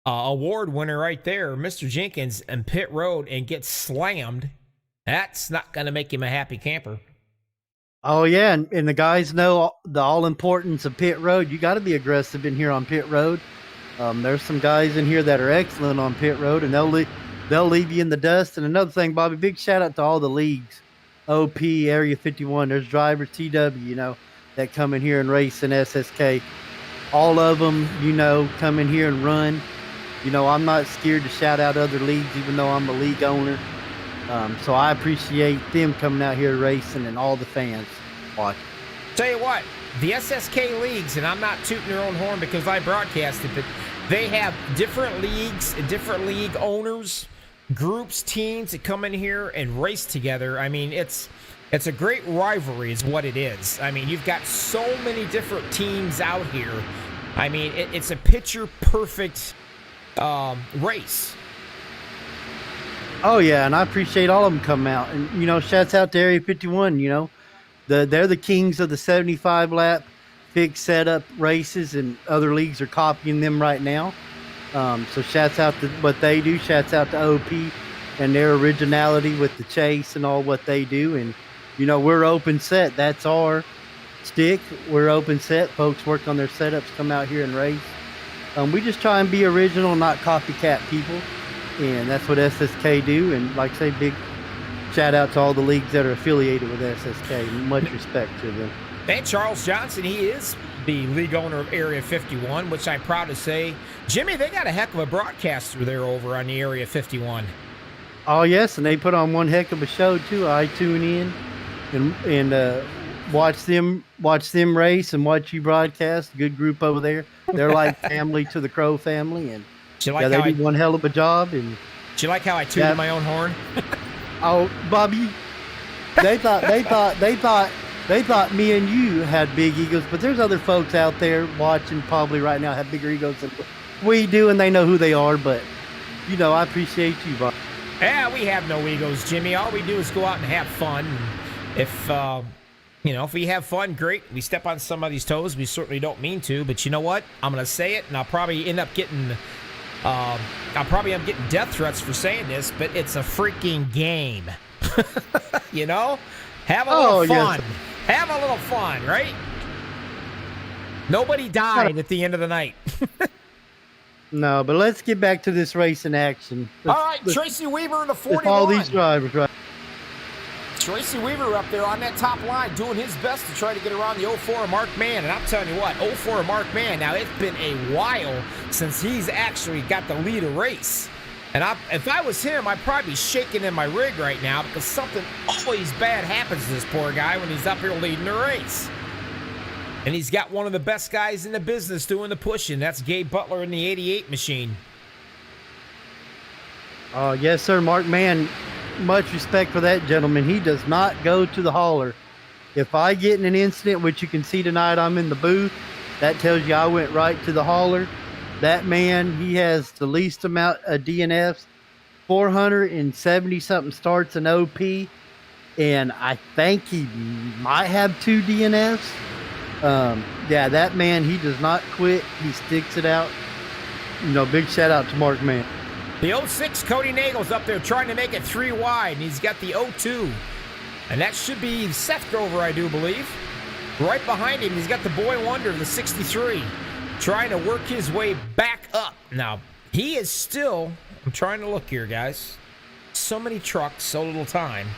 S1: award winner right there. Mr. Jenkins and pit road and gets slammed. That's not going to make him a happy camper.
S3: Oh, yeah, and the guys know the all-importance of pit road. You got to be aggressive in here on pit road. There's some guys in here that are excellent on pit road, and they'll leave you in the dust. And another thing, Bobby, big shout-out to all the leagues, OP, Area 51. There's drivers, TW, you know, that come in here and race in SSK. All of them, you know, come in here and run. You know, I'm not scared to shout out other leagues, even though I'm a league owner. So I appreciate them coming out here racing and all the fans watching.
S1: Tell you what, the SSK leagues, and I'm not tooting their own horn because I broadcast it, but they have different leagues and different league owners, groups, teams that come in here and race together. I mean, it's a great rivalry is what it is. I mean, you've got so many different teams out here. I mean, it's a picture-perfect race.
S3: Oh, yeah, and I appreciate all of them coming out. And, you know, shouts out to Area 51, you know. They're the kings of the 75-lap fixed setup races, and other leagues are copying them right now. So shouts out to what they do. Shouts out to OP and their originality with the chase and all what they do. And, you know, we're open set. That's our stick. We're open set. Folks work on their setups, come out here and race. We just try and be original, not copycat people, and that's what SSK do. And like I say, big shout out to all the leagues that are affiliated with SSK. Much respect to them.
S1: And Charles Johnson, he is the league owner of Area 51, which I'm proud to say. Jimmy, they got a heck of a broadcaster there over on the Area 51.
S3: Oh yes, and they put on one heck of a show too. I tune in and watch them race and watch you broadcast. Good group over there. They're like family to the Crow family, and
S1: Like
S3: they do one hell of a job. And
S1: do you like how I tooted my own horn?
S3: Oh, Bobby, they thought me and you had big egos, but there's other folks out there watching probably right now have bigger egos than we do, and they know who they are. But you know, I appreciate you, Bobby.
S1: Yeah, we have no egos, Jimmy. All we do is go out and have fun. If if we have fun, great. We step on somebody's toes. We certainly don't mean to, but you know what? I'm gonna say it, and I'll probably end up getting death threats for saying this, but it's a freaking game. You know, have a little fun.
S3: Yes.
S1: Have a little fun, right? Nobody died at the end of the night.
S3: No, but let's get back to this race in action.
S1: All right, Tracy Weaver in the 41.
S3: All these drivers, right?
S1: Tracy Weaver up there on that top line doing his best to try to get around the 04 Mark Mann. And I'm telling you what, 04 Mark Mann, now it's been a while since he's actually got the lead a race. And if I was him, I'd probably be shaking in my rig right now because something always bad happens to this poor guy when he's up here leading the race. And he's got one of the best guys in the business doing the pushing. That's Gabe Butler in the 88 machine.
S3: Yes, sir. Mark Mann, much respect for that gentleman. He does not go to the hauler. If I get in an incident, which you can see tonight, I'm in the booth, that tells you I went right to the hauler. That man, he has the least amount of DNFs, 470-something starts in OP, and I think he might have 2 DNFs. Yeah, that man, he does not quit. He sticks it out. You know, big shout out to Mark Mann.
S1: The 06 Cody Nagel's up there trying to make it 3 wide, and he's got the 02. And that should be Seth Grover, I do believe. Right behind him, he's got the boy wonder, the 63, trying to work his way back up. Now, he is still, I'm trying to look here, guys. So many trucks, so little time.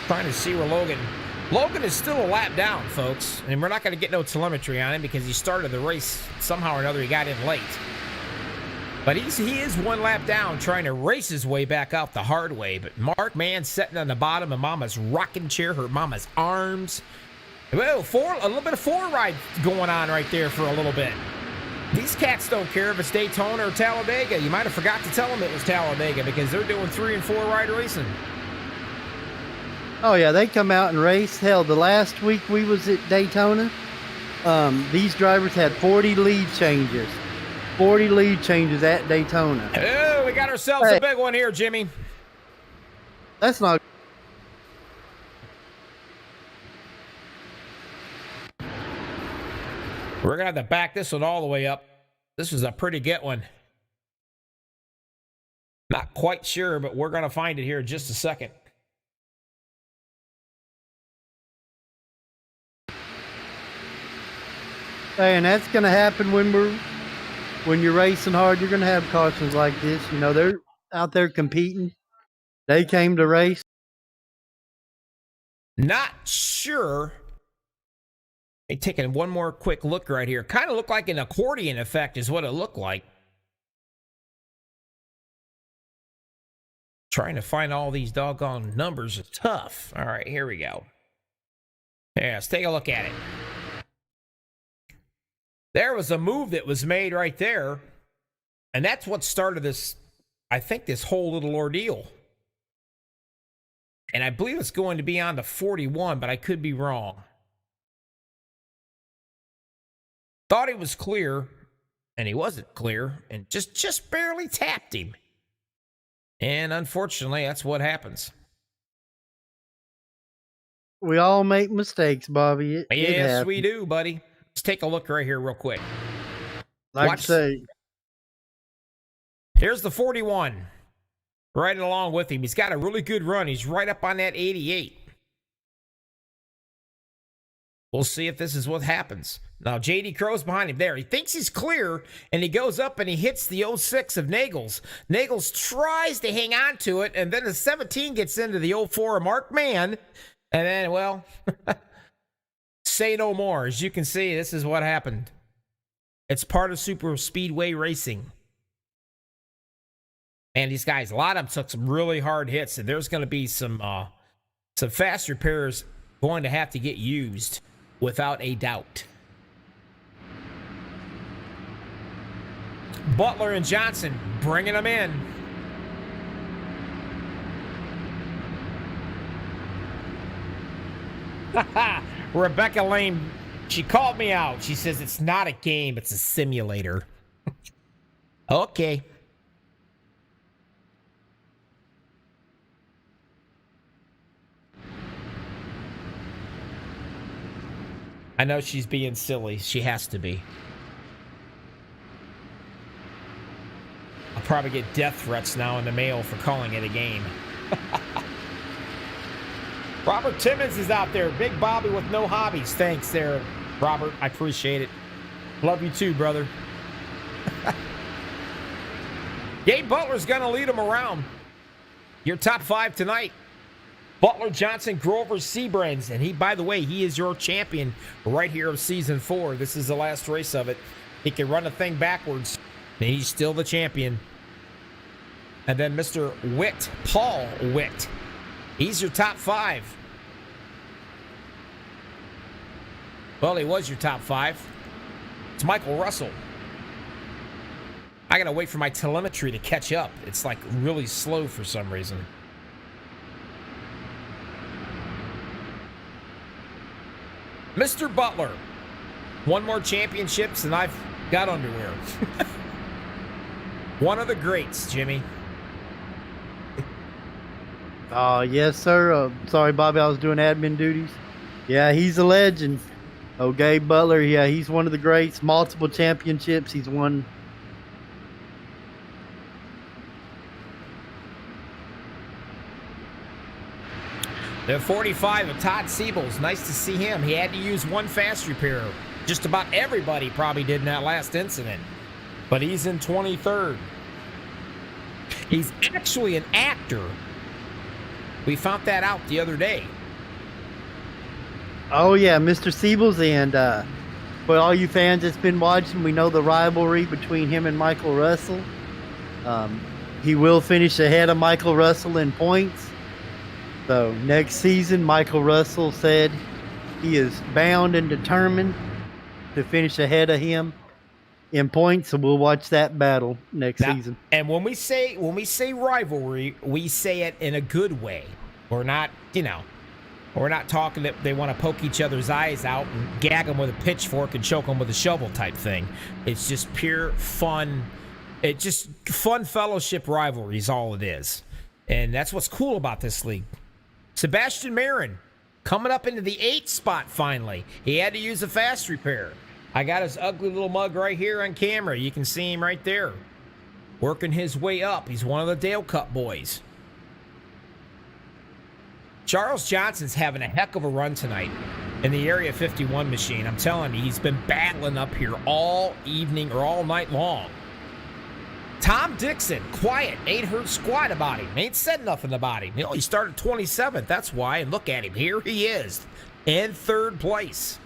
S1: Trying to see where Logan is still a lap down, folks. And we're not going to get no telemetry on him because he started the race somehow or another. He got in late. But he is 1 lap down trying to race his way back out the hard way. But Mark Mann sitting on the bottom of Mama's rocking chair, her Mama's arms. Well, a little bit of 4 ride going on right there for a little bit. These cats don't care if it's Daytona or Talladega. You might have forgot to tell them it was Talladega because they're doing 3 and 4 ride racing.
S3: Oh yeah, they come out and race. Hell, the last week we was at Daytona, these drivers had 40 lead changes. 40 lead changes at Daytona.
S1: Oh, we got ourselves a big one here, Jimmy.
S3: That's not.
S1: We're going to have to back this one all the way up. This is a pretty get one. Not quite sure, but we're going to find it here in just a second.
S3: Hey, and that's going to happen when you're racing hard. You're going to have cautions like this. You know, they're out there competing. They came to race.
S1: Not sure. Hey, taking one more quick look right here. Kind of looked like an accordion effect is what it looked like. Trying to find all these doggone numbers is tough. All right, here we go. Yeah, let's take a look at it. There was a move that was made right there, and that's what started this, I think, this whole little ordeal. And I believe it's going to be on the 41, but I could be wrong. Thought he was clear, and he wasn't clear, and just barely tapped him. And unfortunately, that's what happens.
S3: We all make mistakes, Bobby.
S1: Yes, we do, buddy. Let's take a look right here real quick.
S3: Like I say,
S1: here's the 41. Right along with him. He's got a really good run. He's right up on that 88. We'll see if this is what happens. Now, JD Crow's behind him there. He thinks he's clear, and he goes up and he hits the 06 of Nagels. Nagels tries to hang on to it, and then the 17 gets into the 04 of Mark Mann. And then, well, say no more. As you can see, this is what happened. It's part of super speedway racing. And these guys, a lot of them took some really hard hits, and there's going to be some fast repairs going to have to get used. Without a doubt. Butler and Johnson bringing them in. Rebecca Lane, she called me out. She says it's not a game, it's a simulator. Okay. I know she's being silly. She has to be. I'll probably get death threats now in the mail for calling it a game. Robert Timmons is out there. Big Bobby with no hobbies. Thanks there, Robert. I appreciate it. Love you too, brother. Gabe Butler's going to lead him around. Your top 5 tonight. Butler, Johnson, Grover, Seabrands. And he, by the way, he is your champion right here of season 4. This is the last race of it. He can run a thing backwards, and he's still the champion. And then Mr. Witt, Paul Witt. He's your top 5. Well, he was your top 5. It's Michael Russell. I got to wait for my telemetry to catch up. It's like really slow for some reason. Mr. Butler, 1 more championships and I've got underwear. One of the greats, Jimmy.
S3: Yes, sir. Sorry, Bobby, I was doing admin duties. Yeah, he's a legend. Oh, Gabe Butler, yeah, he's one of the greats. Multiple championships he's won.
S1: The 45 of Todd Siebels. Nice to see him. He had to use 1 fast repair. Just about everybody probably did in that last incident. But he's in 23rd. He's actually an actor. We found that out the other day.
S3: Oh, yeah, Mr. Siebels. And for all you fans that's been watching, we know the rivalry between him and Michael Russell. He will finish ahead of Michael Russell in points. So next season, Michael Russell said he is bound and determined to finish ahead of him in points. So we'll watch that battle next season.
S1: And when we say rivalry, we say it in a good way. We're not, we're not talking that they want to poke each other's eyes out and gag them with a pitchfork and choke them with a shovel type thing. It's just pure fun. It's just fun fellowship rivalry is all it is. And that's what's cool about this league. Sebastian Marin coming up into the 8th spot finally. He had to use a fast repair. I got his ugly little mug right here on camera. You can see him right there. Working his way up. He's one of the Dale Cup boys. Charles Johnson's having a heck of a run tonight in the Area 51 machine. I'm telling you, he's been battling up here all evening or all night long. Tom Dixon, quiet, ain't heard squat about him. Ain't said nothing about him. He started 27th, that's why. And look at him, here he is in 3rd place.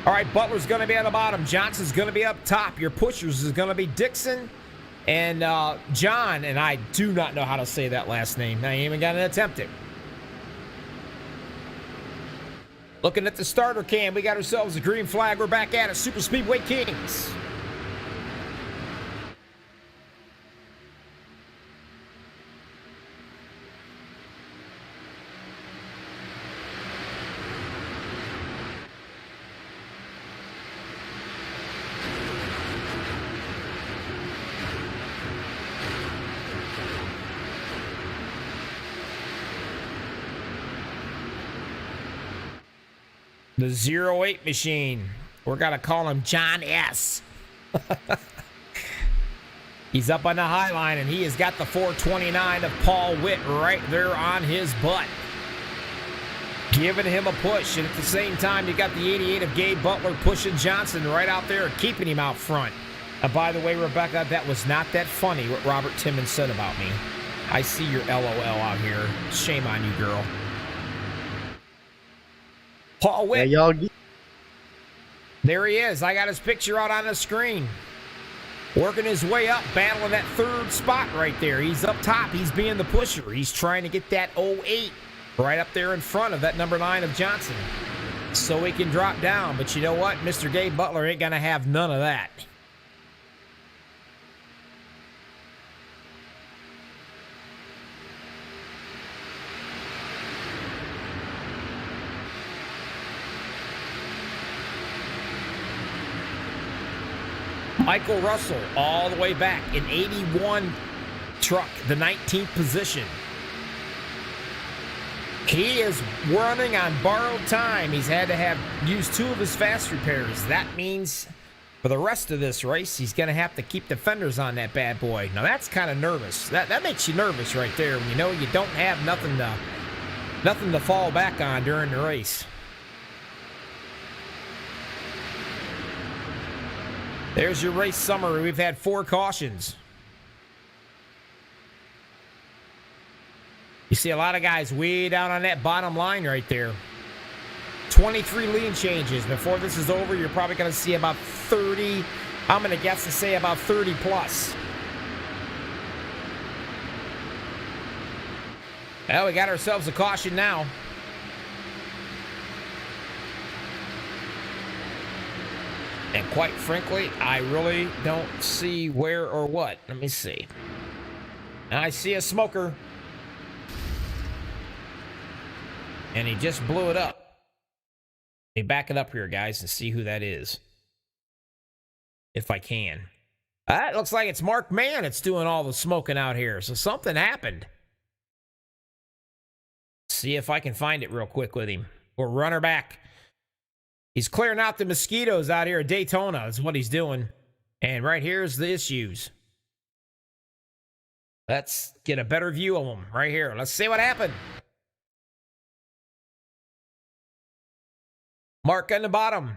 S1: All right, Butler's going to be at the bottom. Johnson's going to be up top. Your pushers is going to be Dixon and John. And I do not know how to say that last name. I ain't even got an attempt at it. Looking at the starter cam, we got ourselves a green flag. We're back at it. Super Speedway Kings. The 08 machine. We're going to call him John S. He's up on the high line, and he has got the 429 of Paul Witt right there on his butt. giving him a push. And at the same time, you got the 88 of Gabe Butler pushing Johnson right out there and keeping him out front. By the way, Rebecca, that was not that funny what Robert Timmons said about me. I see your LOL out here. Shame on you, girl. Paul Witt.
S3: Yeah, y'all.
S1: There he is. I got his picture out on the screen. Working his way up, battling that third spot right there. He's up top. He's being the pusher. He's trying to get that 08 right up there in front of that number 9 of Johnson so he can drop down. But you know what? Mr. Gabe Butler ain't going to have none of that. Michael Russell all the way back in 81 truck, the 19th position. He is running on borrowed time. He's had to have used 2 of his fast repairs. That means for the rest of this race, he's going to have to keep the fenders on that bad boy. Now that's kind of nervous. That makes you nervous right there when you know you don't have nothing to fall back on during the race. There's your race summary. We've had 4 cautions. You see a lot of guys way down on that bottom line right there. 23 lean changes. Before this is over, you're probably going to see about 30. I'm going to guess to say about 30 plus. Well, we got ourselves a caution now. And quite frankly, I really don't see where or what. Let me see. I see a smoker. And he just blew it up. Let me back it up here, guys, and see who that is. If I can. It looks like it's Mark Mann that's doing all the smoking out here. So something happened. See if I can find it real quick with him. We'll run her back. He's clearing out the mosquitoes out here at Daytona is what he's doing. And right here's the issues. Let's get a better view of them right here. Let's see what happened. Mark on the bottom.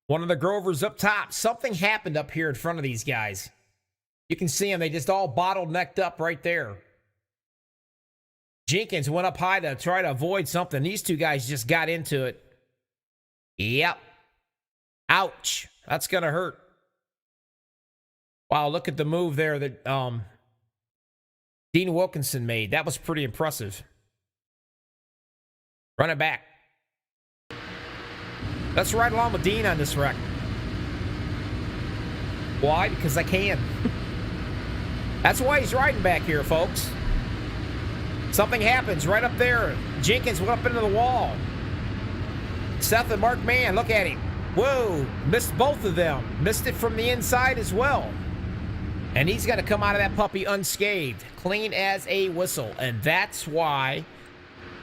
S1: One of the Grovers up top. Something happened up here in front of these guys. You can see them. They just all bottlenecked up right there. Jenkins went up high to try to avoid something. These 2 guys just got into it. Yep. Ouch. That's going to hurt. Wow, look at the move there that Dean Wilkinson made. That was pretty impressive. Run it back. Let's ride along with Dean on this wreck. Why? Because I can. That's why he's riding back here, folks. Something happens right up there. Jenkins went up into the wall. Seth and Mark Mann, look at him. Whoa, missed both of them. Missed it from the inside as well. And he's got to come out of that puppy unscathed, clean as a whistle. And that's why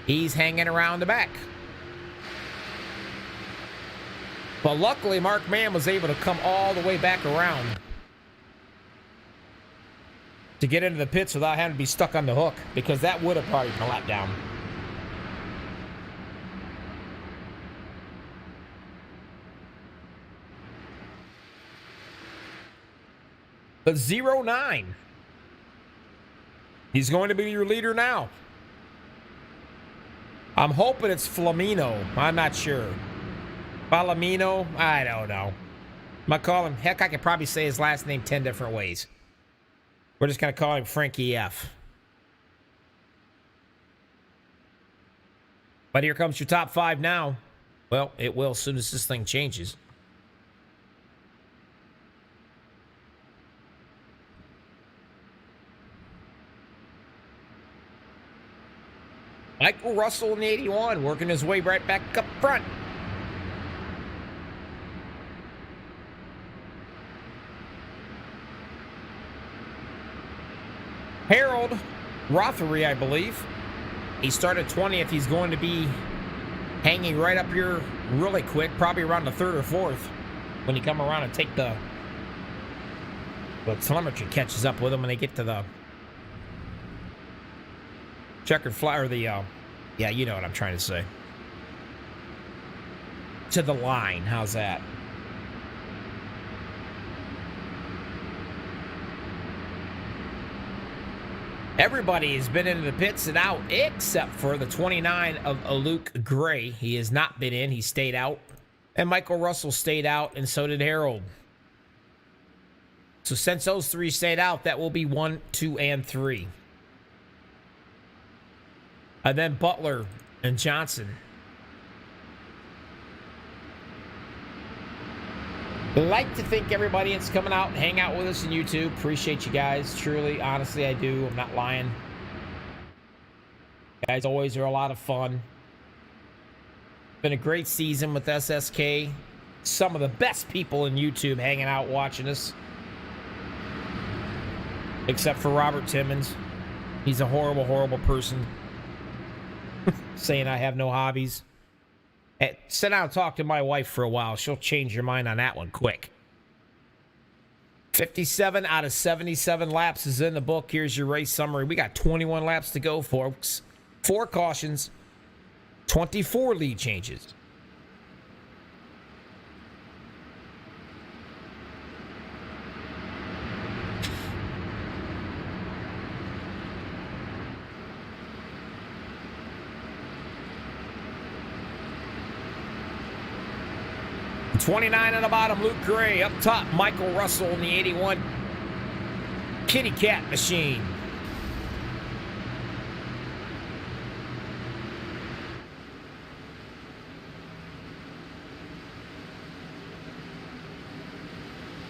S1: he's hanging around the back. But luckily, Mark Mann was able to come all the way back around to get into the pits without having to be stuck on the hook, because that would have probably been a lap down. The 09. He's going to be your leader now. I'm hoping it's Flamino. I'm not sure. Palomino? I don't know. I'm going to call him. Heck, I could probably say his last name 10 different ways. We're just going to call him Frankie F. But here comes your top 5 now. Well, it will as soon as this thing changes. Michael Russell in the 81, working his way right back up front. Harold Rothery, I believe. He started 20th. He's going to be hanging right up here really quick, probably around the 3rd or 4th when you come around and take the telemetry catches up with them when they get to the checkered flag, or the, yeah, you know what I'm trying to say. to the line. How's that? Everybody has been into the pits and out except for the 29 of Luke Gray. He has not been in. He stayed out. And Michael Russell stayed out, and so did Harold. So since those three stayed out, that will be 1, 2, and 3. And then Butler and Johnson. I'd like to thank everybody that's coming out and hang out with us on YouTube. Appreciate you guys. Truly, honestly, I do. I'm not lying. You guys always are a lot of fun. Been a great season with SSK. Some of the best people in YouTube hanging out watching us. Except for Robert Timmons. He's a horrible, horrible person. Saying I have no hobbies. Hey, sit down and talk to my wife for a while. She'll change your mind on that one quick. 57 out of 77 laps is in the book. Here's your race summary. We got 21 laps to go, folks. 4 cautions. 24 lead changes. '29 on the bottom, Luke Gray. Up top, Michael Russell in the 81 Kitty Cat Machine.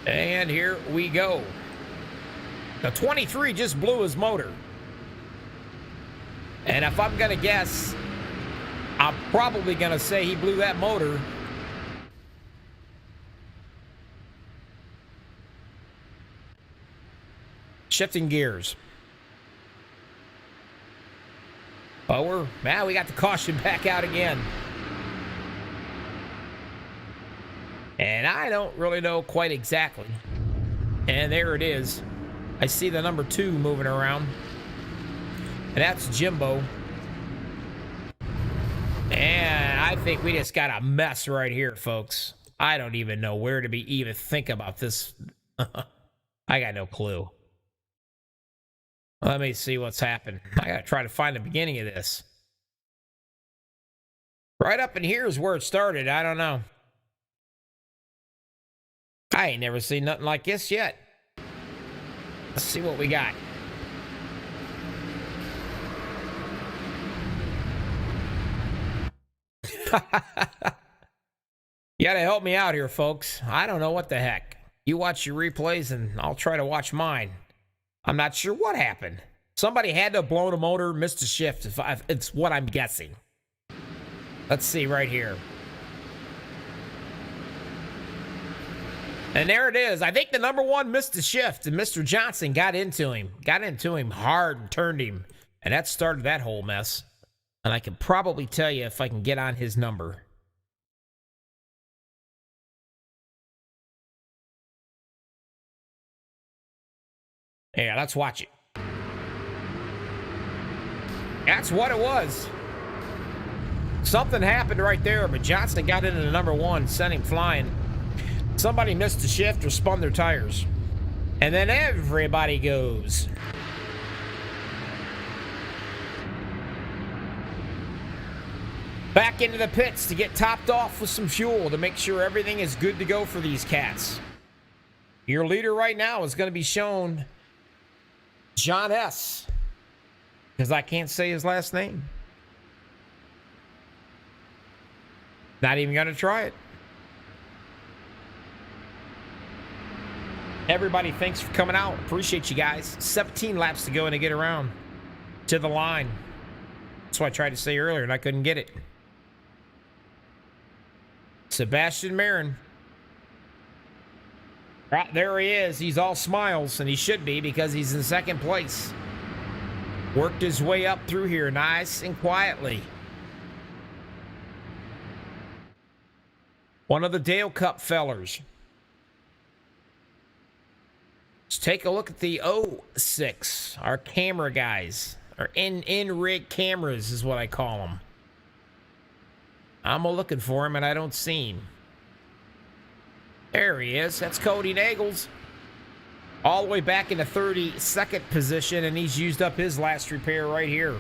S1: And here we go. The 23 just blew his motor. And if I'm going to guess, I'm probably going to say he blew that motor shifting gears. Oh, we got the caution back out again. And I don't really know quite exactly. And there it is. I see the number 2 moving around. And that's Jimbo. And I think we just got a mess right here, folks. I don't even know where to even think about this. I got no clue. Let me see what's happened. I gotta try to find the beginning of this. Right up in here is where it started. I don't know. I ain't never seen nothing like this yet. Let's see what we got. You gotta help me out here, folks. I don't know what the heck. You watch your replays and I'll try to watch mine. I'm not sure what happened. Somebody had to have blown a motor, missed a shift. It's what I'm guessing. Let's see right here. And there it is. I think the number 1 missed a shift, and Mr. Johnson got into him. Got into him hard and turned him. And that started that whole mess. And I can probably tell you if I can get on his number. Yeah, let's watch it. That's what it was. Something happened right there, but Johnson got into the number 1, sent him flying. Somebody missed a shift or spun their tires. And then everybody goes. Back into the pits to get topped off with some fuel to make sure everything is good to go for these cats. Your leader right now is going to be shown John S. Because I can't say his last name. Not even going to try it. Everybody, thanks for coming out. Appreciate you guys. 17 laps to go and to get around to the line. That's what I tried to say earlier and I couldn't get it. Sebastian Marin. Right, there he is. He's all smiles, and he should be because he's in second place. Worked his way up through here nice and quietly. One of the Dale Cup fellers. Let's take a look at the 06. Our camera guys. Our in-rig cameras is what I call them. I'm looking for him, and I don't see him. There he is. That's Cody Nagels. All the way back in the 32nd position, and he's used up his last repair right here.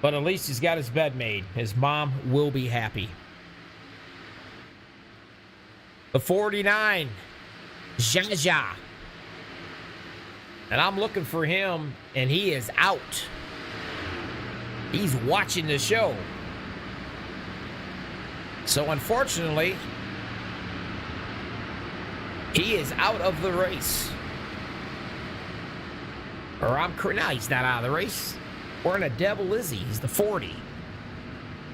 S1: But at least he's got his bed made. His mom will be happy. The 49, Jaja. And I'm looking for him, and he is out. He's watching the show. So unfortunately, he is out of the race. Or now he's not out of the race. Where in the devil is he? He's the 40.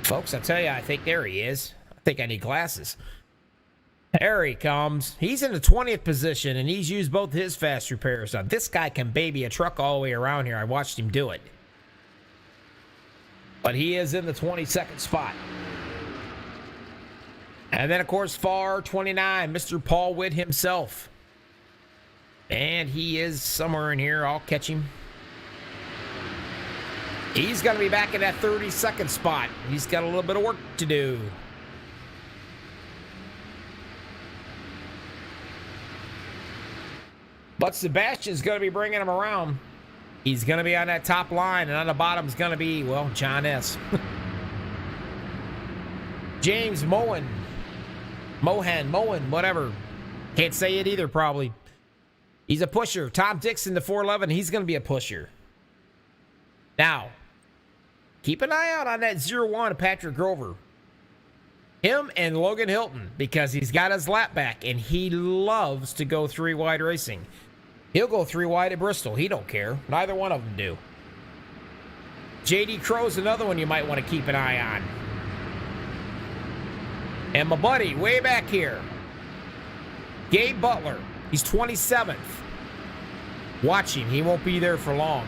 S1: Folks, I tell you, I think there he is. I think I need glasses. There he comes. He's in the 20th position, and he's used both his fast repairs. Now, this guy can baby a truck all the way around here. I watched him do it. But he is in the 22nd spot. And then, of course, FAR 29, Mr. Paul Witt himself. And he is somewhere in here. I'll catch him. He's going to be back in that 32nd spot. He's got a little bit of work to do. But Sebastian's going to be bringing him around. He's going to be on that top line, and on the bottom is going to be, well, John S. James Mohan, whatever. Can't say it either, probably. He's a pusher. Tom Dixon, the 411, he's going to be a pusher. Now, keep an eye out on that 0-1 of Patrick Grover. Him and Logan Hilton, because he's got his lap back, and he loves to go 3-wide racing. He'll go 3-wide at Bristol. He don't care. Neither one of them do. J.D. Crow's another one you might want to keep an eye on. And my buddy, way back here, Gabe Butler. He's 27th. Watch him. He won't be there for long.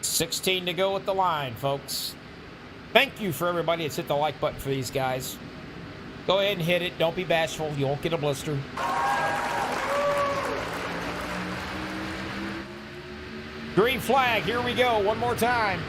S1: $16 to go with the line, folks. Thank you for everybody that's hit the like button for these guys. Go ahead and hit it. Don't be bashful. You won't get a blister. Green flag. Here we go. One more time.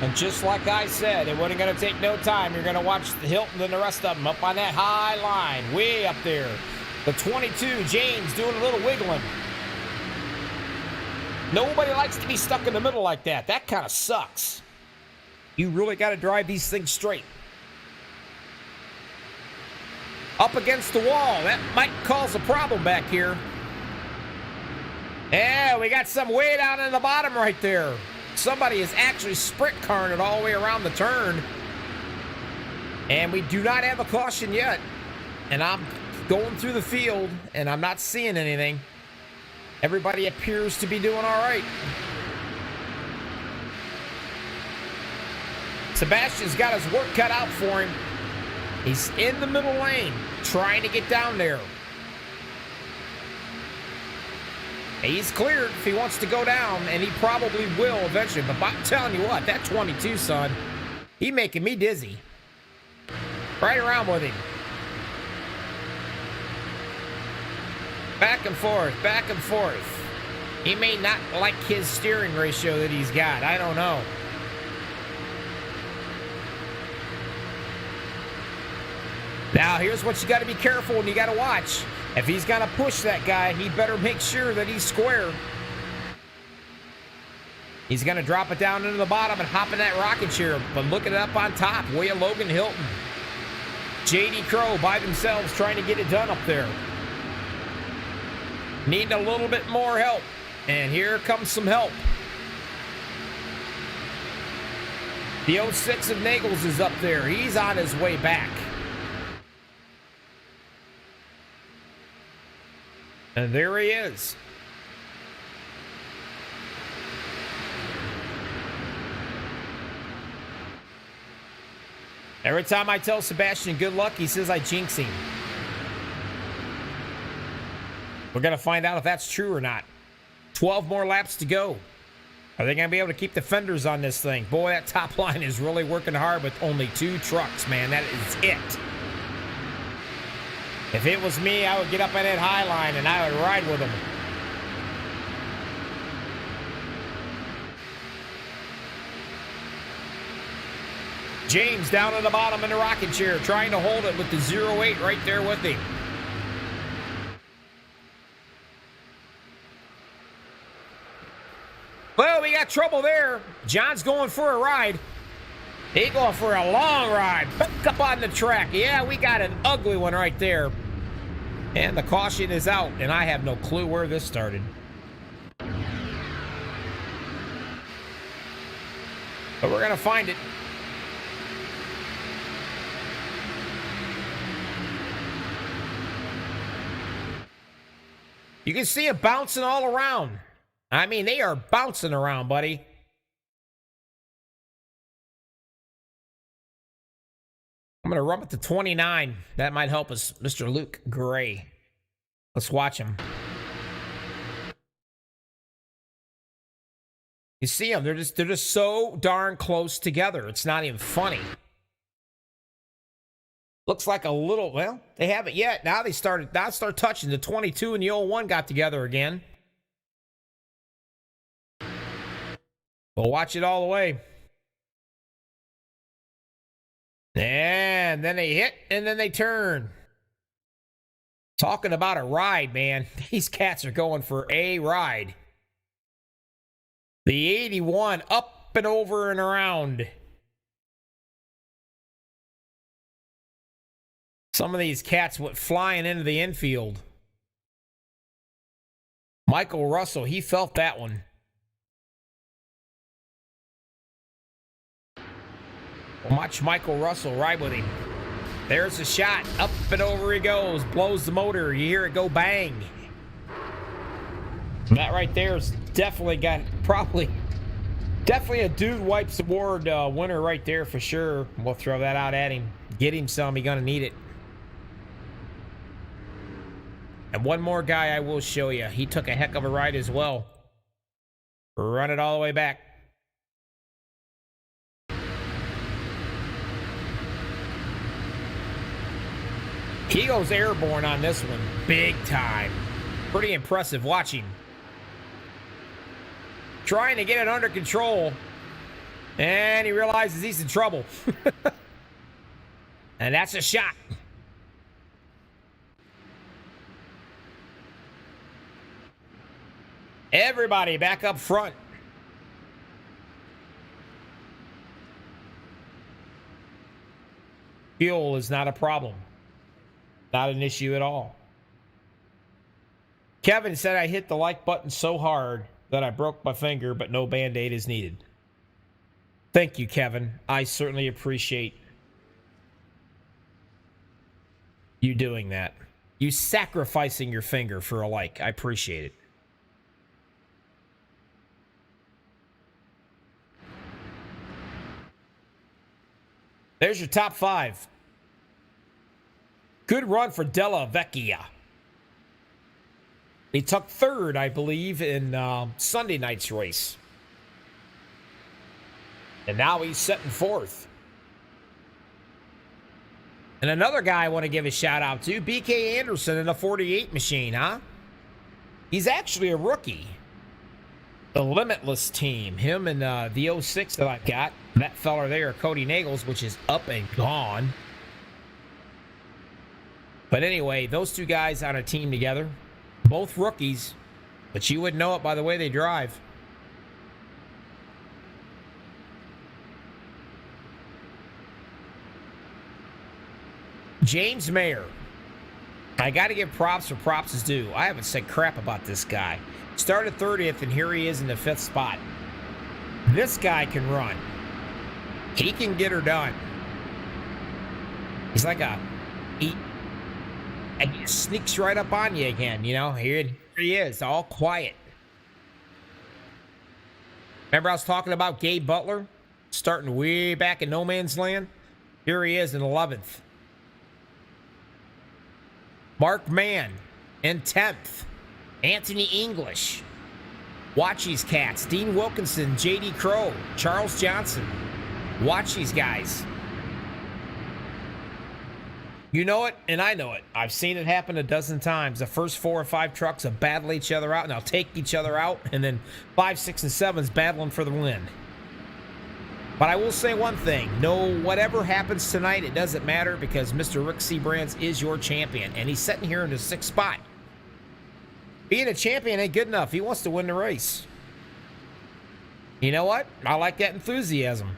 S1: And just like I said, it wasn't going to take no time. You're going to watch the Hilton and the rest of them up on that high line, way up there. The 22, James, doing a little wiggling. Nobody likes to be stuck in the middle like that. That kind of sucks. You really got to drive these things straight. Up against the wall. That might cause a problem back here. Yeah, we got some way down in the bottom right there. Somebody is actually sprint carring it all the way around the turn. And we do not have a caution yet. And I'm going through the field, and I'm not seeing anything. Everybody appears to be doing all right. Sebastian's got his work cut out for him. He's in the middle lane, trying to get down there. He's cleared if he wants to go down, and he probably will eventually. But I'm telling you what, that 22, son, he making me dizzy. Right around with him. Back and forth, back and forth. He may not like his steering ratio that he's got. I don't know. Now, here's what you got to be careful and you got to watch. If he's going to push that guy, he better make sure that he's square. He's going to drop it down into the bottom and hop in that rocket chair. But look at it up on top. Way of Logan Hilton. J.D. Crow by themselves trying to get it done up there. Needing a little bit more help. And here comes some help. The 06 of Nagels is up there. He's on his way back. And there he is. Every time I tell Sebastian good luck, he says I jinx him. We're going to find out if that's true or not. 12 more laps to go. Are they going to be able to keep the fenders on this thing? Boy, that top line is really working hard with only 2 trucks, man. That is it. If it was me, I would get up on that high line and I would ride with them. James down at the bottom in the rocket chair, trying to hold it with the 08 right there with him. Well, we got trouble there. John's going for a ride. He's going for a long ride. Back up on the track. Yeah, we got an ugly one right there. And the caution is out, and I have no clue where this started. But we're going to find it. You can see it bouncing all around. I mean, they are bouncing around, buddy. I'm going to run it to 29. That might help us, Mr. Luke Gray. Let's watch him. You see them. They're just so darn close together. It's not even funny. Looks like a little, well, they haven't yet. Now they start touching. The 22 and the 01 got together again. We'll watch it all the way. And then they hit, and then they turn. Talking about a ride, man. These cats are going for a ride. The 81 up and over and around. Some of these cats went flying into the infield. Michael Russell, he felt that one. Watch Michael Russell ride with him. There's the shot. Up and over he goes. Blows the motor. You hear it go bang. That right there is definitely definitely a Dude Wipes Award winner right there for sure. We'll throw that out at him. Get him some. He's going to need it. And one more guy I will show you. He took a heck of a ride as well. Run it all the way back. He goes airborne on this one. Big time. Pretty impressive. Watch him. Trying to get it under control. And he realizes he's in trouble. And that's a shot. Everybody back up front. Fuel is not a problem. Not an issue at all. Kevin said I hit the like button so hard that I broke my finger, but no Band-Aid is needed. Thank you, Kevin. I certainly appreciate you doing that. You sacrificing your finger for a like. I appreciate it. There's your top 5. Good run for Della Vecchia. He took 3rd, I believe, in Sunday night's race. And now he's setting 4th. And another guy I want to give a shout out to, BK Anderson in the 48 machine, huh? He's actually a rookie. The Limitless team. Him and the 06 that I've got. That fella there, Cody Nagels, which is up and gone. But anyway, those two guys on a team together. Both rookies. But you wouldn't know it by the way they drive. James Mayer. I got to give props where props is due. I haven't said crap about this guy. Started 30th, and here he is in the 5th spot. This guy can run. He can get her done. He's like he sneaks right up on you again, you know. Here he is, all quiet. Remember I was talking about Gabe Butler starting way back in no man's land? Here he is in 11th. Mark Mann in 10th. Anthony English. Watch these cats. Dean Wilkinson, J.D. Crow, Charles Johnson. Watch these guys. You know it, and I know it. I've seen it happen a dozen times. The first 4 or 5 trucks will battle each other out, and they'll take each other out, and then 5, 6, and 7's battling for the win. But I will say one thing. No, whatever happens tonight, it doesn't matter because Mr. Rick Seabrands is your champion, and he's sitting here in the 6th spot. Being a champion ain't good enough. He wants to win the race. You know what? I like that enthusiasm.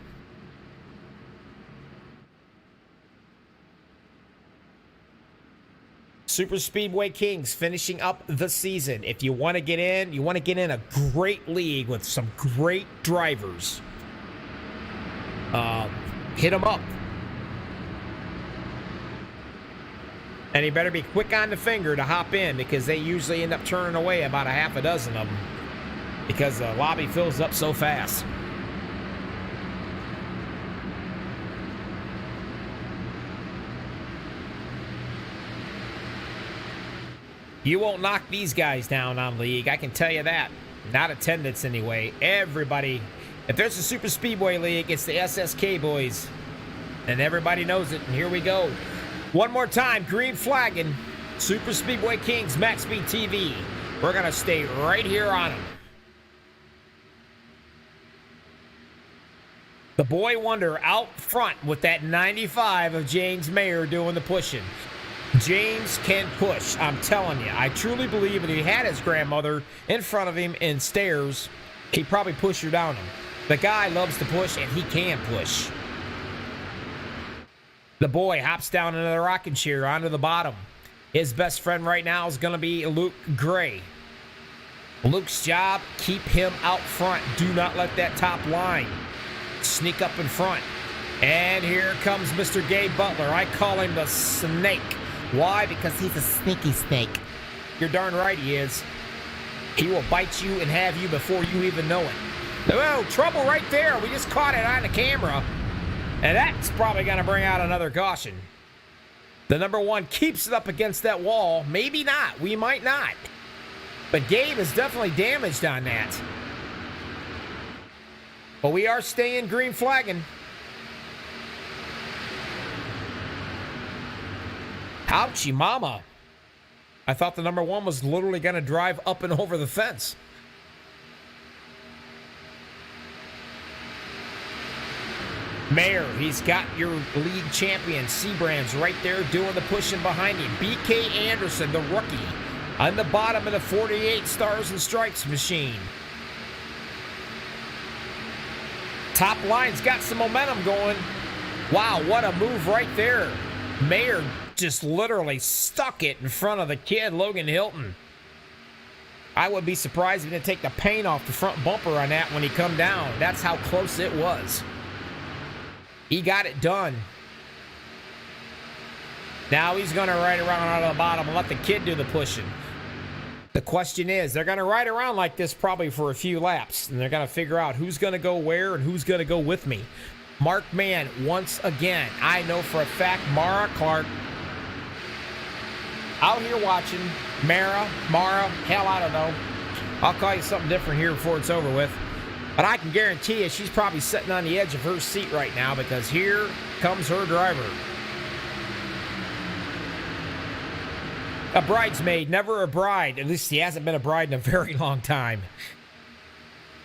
S1: Super Speedway Kings finishing up the season. If you want to get in, you want to get in a great league with some great drivers. Hit them up. And you better be quick on the finger to hop in because they usually end up turning away about a half a dozen of them because the lobby fills up so fast. You won't knock these guys down on league, I can tell you that. Not attendance anyway. Everybody, if there's a Super Speedway League, it's the SSK boys. And everybody knows it, and here we go. One more time, green flagging. Super Speedway Kings, MaxspeedTV. We're going to stay right here on them. The boy wonder out front with that 95 of James Mayer doing the pushing. James can push, I'm telling you. I truly believe if he had his grandmother in front of him in stairs, he'd probably push her down him. The guy loves to push, and he can push. The boy hops down into the rocking chair onto the bottom. His best friend right now is going to be Luke Gray. Luke's job, keep him out front. Do not let that top line sneak up in front. And here comes Mr. Gabe Butler. I call him the snake. Why? Because he's a sneaky snake. You're darn right he is. He will bite you and have you before you even know it. Oh, trouble right there. We just caught it on the camera. And that's probably going to bring out another caution. The number 1 keeps it up against that wall. Maybe not. We might not. But Gabe is definitely damaged on that. But we are staying green flagging. Ouchie mama. I thought the number 1 was literally going to drive up and over the fence. Mayer, he's got your league champion, Seabrands, right there doing the pushing behind him. BK Anderson, the rookie, on the bottom of the 48 Stars and Stripes machine. Top line's got some momentum going. Wow, what a move right there. Mayer just literally stuck it in front of the kid, Logan Hilton. I would be surprised if he didn't take the paint off the front bumper on that when he come down. That's how close it was. He got it done. Now he's going to ride around out of the bottom and let the kid do the pushing. The question is, they're going to ride around like this probably for a few laps, and they're going to figure out who's going to go where and who's going to go with me. Mark Mann, once again, I know for a fact Mara Clark out here watching. Mara, hell, I don't know. I'll call you something different here before it's over with. But I can guarantee you she's probably sitting on the edge of her seat right now because here comes her driver. A bridesmaid, never a bride. At least he hasn't been a bride in a very long time.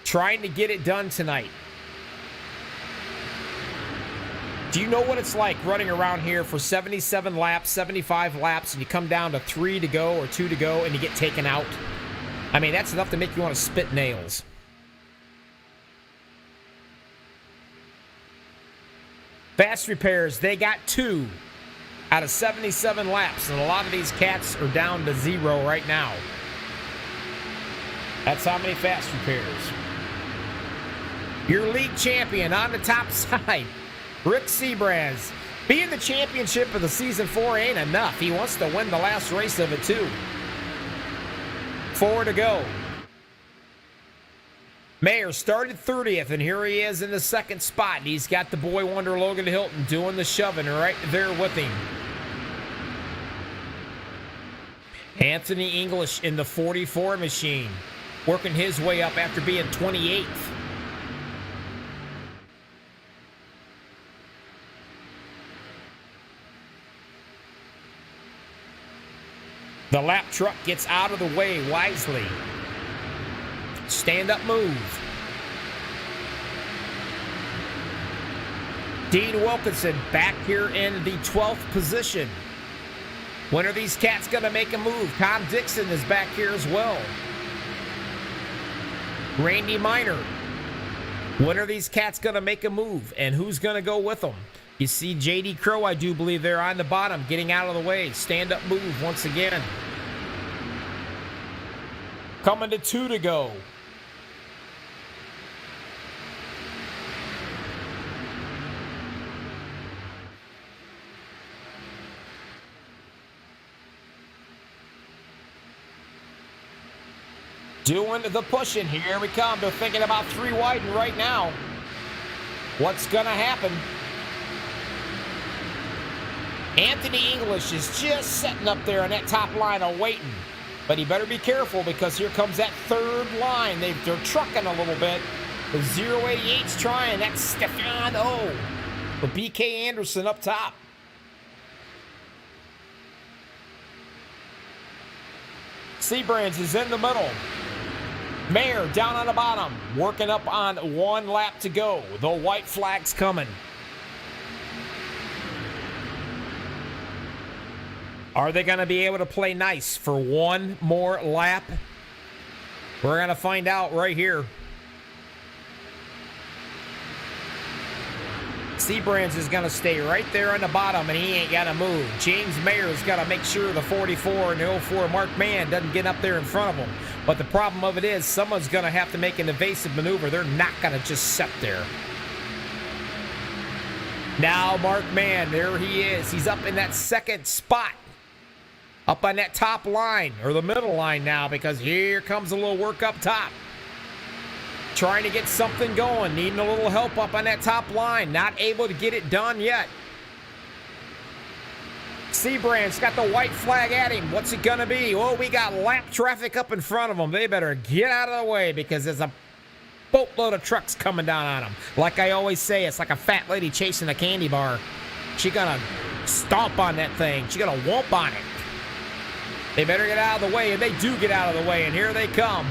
S1: Trying to get it done tonight. Do you know what it's like running around here for 77 laps, 75 laps, and you come down to 3 to go or 2 to go and you get taken out? I mean, that's enough to make you want to spit nails. Fast repairs, they got 2. out of 77 laps, and a lot of these cats are down to 0 right now. That's how many fast repairs. Your league champion on the top side, Rick Seabrands. Being the championship of the season 4 ain't enough. He wants to win the last race of it too. 4 to go. Mayer started 30th, and here he is in the second spot. And he's got the boy wonder Logan Hilton doing the shoving right there with him. Anthony English in the 44 machine, working his way up after being 28th. The lap truck gets out of the way wisely. Stand-up move. Dean Wilkinson back here in the 12th position. When are these cats going to make a move? Tom Dixon is back here as well. Randy Minor. When are these cats going to make a move? And who's going to go with them? You see J.D. Crow, I do believe, there on the bottom, getting out of the way. Stand-up move once again. Coming to 2 to go. Doing the pushing. Here we come. They're thinking about 3 widen right now. What's going to happen? Anthony English is just sitting up there on that top line waiting. But he better be careful because here comes that third line. They're trucking a little bit. The 088's trying. That's Stefan O. But BK Anderson up top. Seabrands is in the middle. Mayer down on the bottom, working up on 1 lap to go. The white flag's coming. Are they going to be able to play nice for 1 more lap? We're going to find out right here. Seabrands is going to stay right there on the bottom, and he ain't got to move. James Mayer's got to make sure the 44 and the 04 Mark Mann doesn't get up there in front of him. But the problem of it is someone's going to have to make an evasive maneuver. They're not going to just sit there. Now Mark Mann, there he is. He's up in that second spot. Up on that top line, or the middle line now, because here comes a little work up top. Trying to get something going, needing a little help up on that top line. Not able to get it done yet. Seabrand's got the white flag at him. What's it going to be? Oh, we got lap traffic up in front of them. They better get out of the way because there's a boatload of trucks coming down on them. Like I always say, it's like a fat lady chasing a candy bar. She's going to stomp on that thing. She's going to whomp on it. They better get out of the way, and they do get out of the way, and here they come.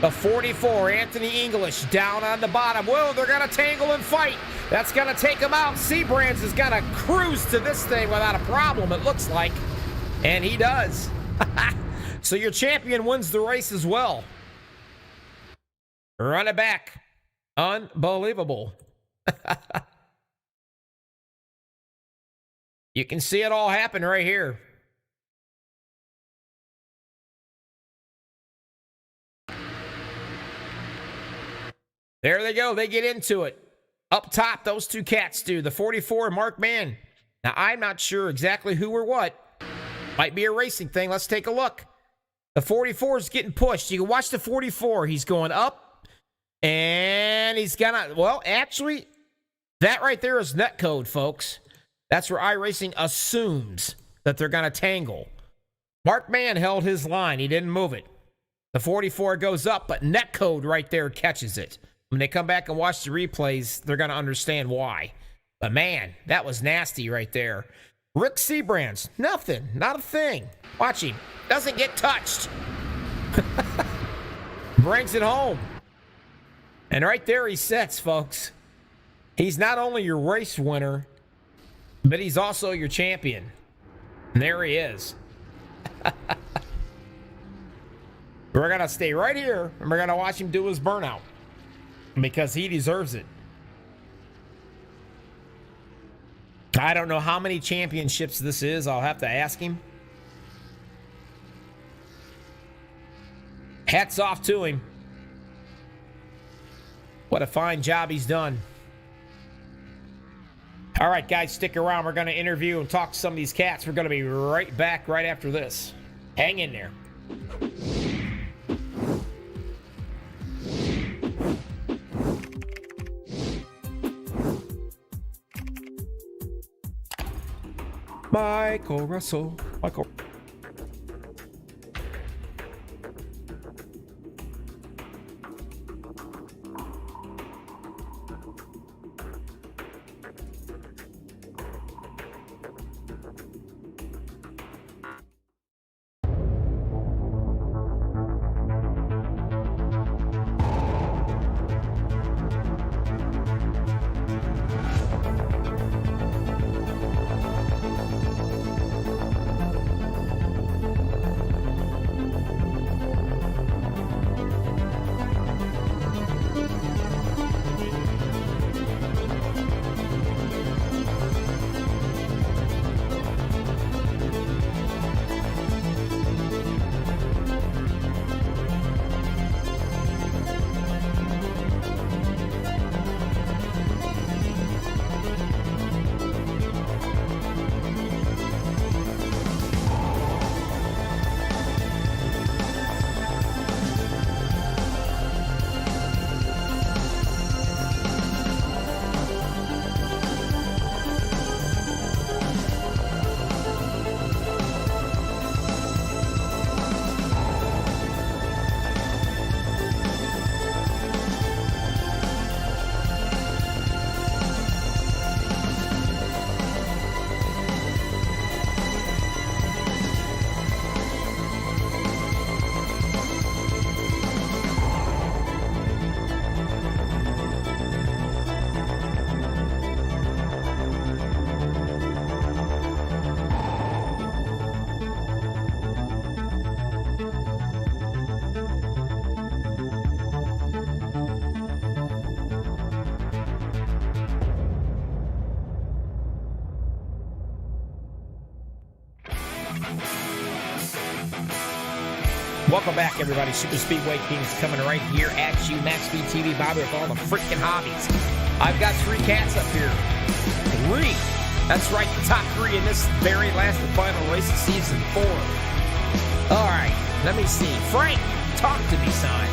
S1: The 44, Anthony English, down on the bottom. Whoa, they're going to tangle and fight. That's going to take him out. Seabrands is going to cruise to this thing without a problem, it looks like. And he does. So your champion wins the race as well. Run it back. Unbelievable. You can see it all happen right here. There they go. They get into it. Up top, those 2 cats do. The 44, Mark Mann. Now, I'm not sure exactly who or what. Might be a racing thing. Let's take a look. The 44 is getting pushed. You can watch the 44. He's going up. And he's gonna... Well, actually, that right there is net code, folks. That's where iRacing assumes that they're going to tangle. Mark Mann held his line. He didn't move it. The 44 goes up, but net code right there catches it. When they come back and watch the replays, they're going to understand why. But man, that was nasty right there. Rick Seabrands, nothing, not a thing. Watch him. Doesn't get touched. Brings it home. And right there he sits, folks. He's not only your race winner, but he's also your champion. And there he is. We're going to stay right here, and we're going to watch him do his burnout. Because he deserves it. I don't know how many championships this is. I'll have to ask him. Hats off to him. What a fine job he's done. All right, guys, stick around. We're going to interview and talk to some of these cats. We're going to be right back right after this. Hang in there. Michael Russell. Michael. Welcome back, everybody. Super Speedway Kings coming right here at you. MaxspeedTV Bobby with all the freaking hobbies. I've got 3 cats up here. 3. That's right, the top 3 in this very last and final race of season 4. All right, let me see. Frank, talk to me, son.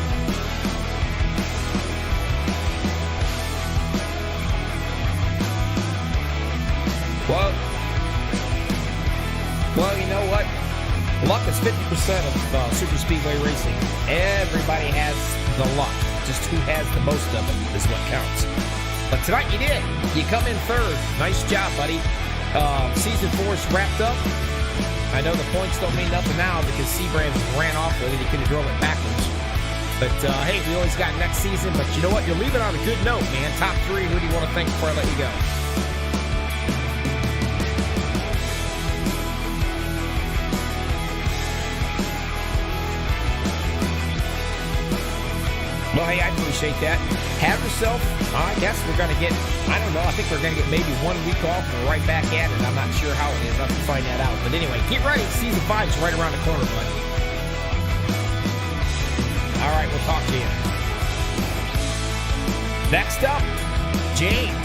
S1: Well, you know what? Luck is 50% of super speedway racing. Everybody has the luck. Just who has the most of it is what counts. But tonight you did. You come in 3rd. Nice job, buddy. Season 4 is wrapped up. I know the points don't mean nothing now because Seabrands ran off with it. He could have drove it backwards. But, hey, we always got next season. But you know what? You're leaving on a good note, man. Top 3. Who do you want to thank before I let you go? Well, hey, I appreciate that. Have yourself, I guess we're going to get, I don't know, I think we're going to get maybe 1 week off and we're right back at it. I'm not sure how it is. I'll have to find that out. But anyway, get ready. Season 5 is right around the corner, buddy. All right, we'll talk to you. Next up, James.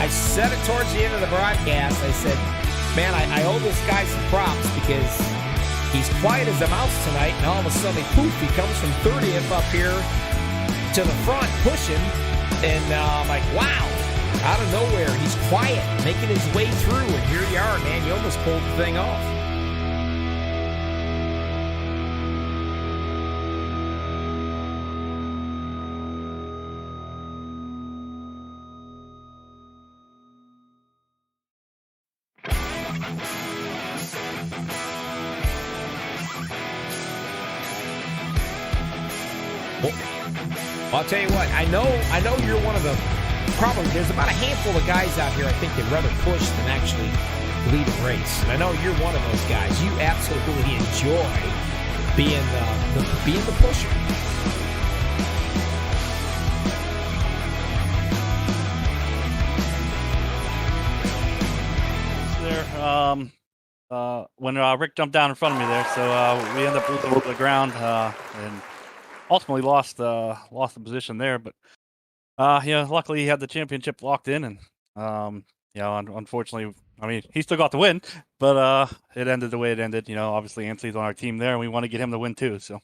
S1: I said it towards the end of the broadcast. I said, man, I owe this guy some props because he's quiet as a mouse tonight, and all of a sudden, poof, he comes from 30th up here to the front pushing, and I'm like, wow, out of nowhere, he's quiet, making his way through, and here you are, man. You almost pulled the thing off. Well, I'll tell you what, I know you're one of the, probably, there's about a handful of guys out here I think they'd rather push than actually lead a race. And I know you're one of those guys. You absolutely enjoy being the pusher.
S6: there. When Rick jumped down in front of me there, so we ended up losing over the ground and ultimately lost the position there. But luckily he had the championship locked in, and unfortunately, I mean, he still got the win, but it ended the way it ended. Obviously Anthony's on our team there, and we want to get him the win too. So.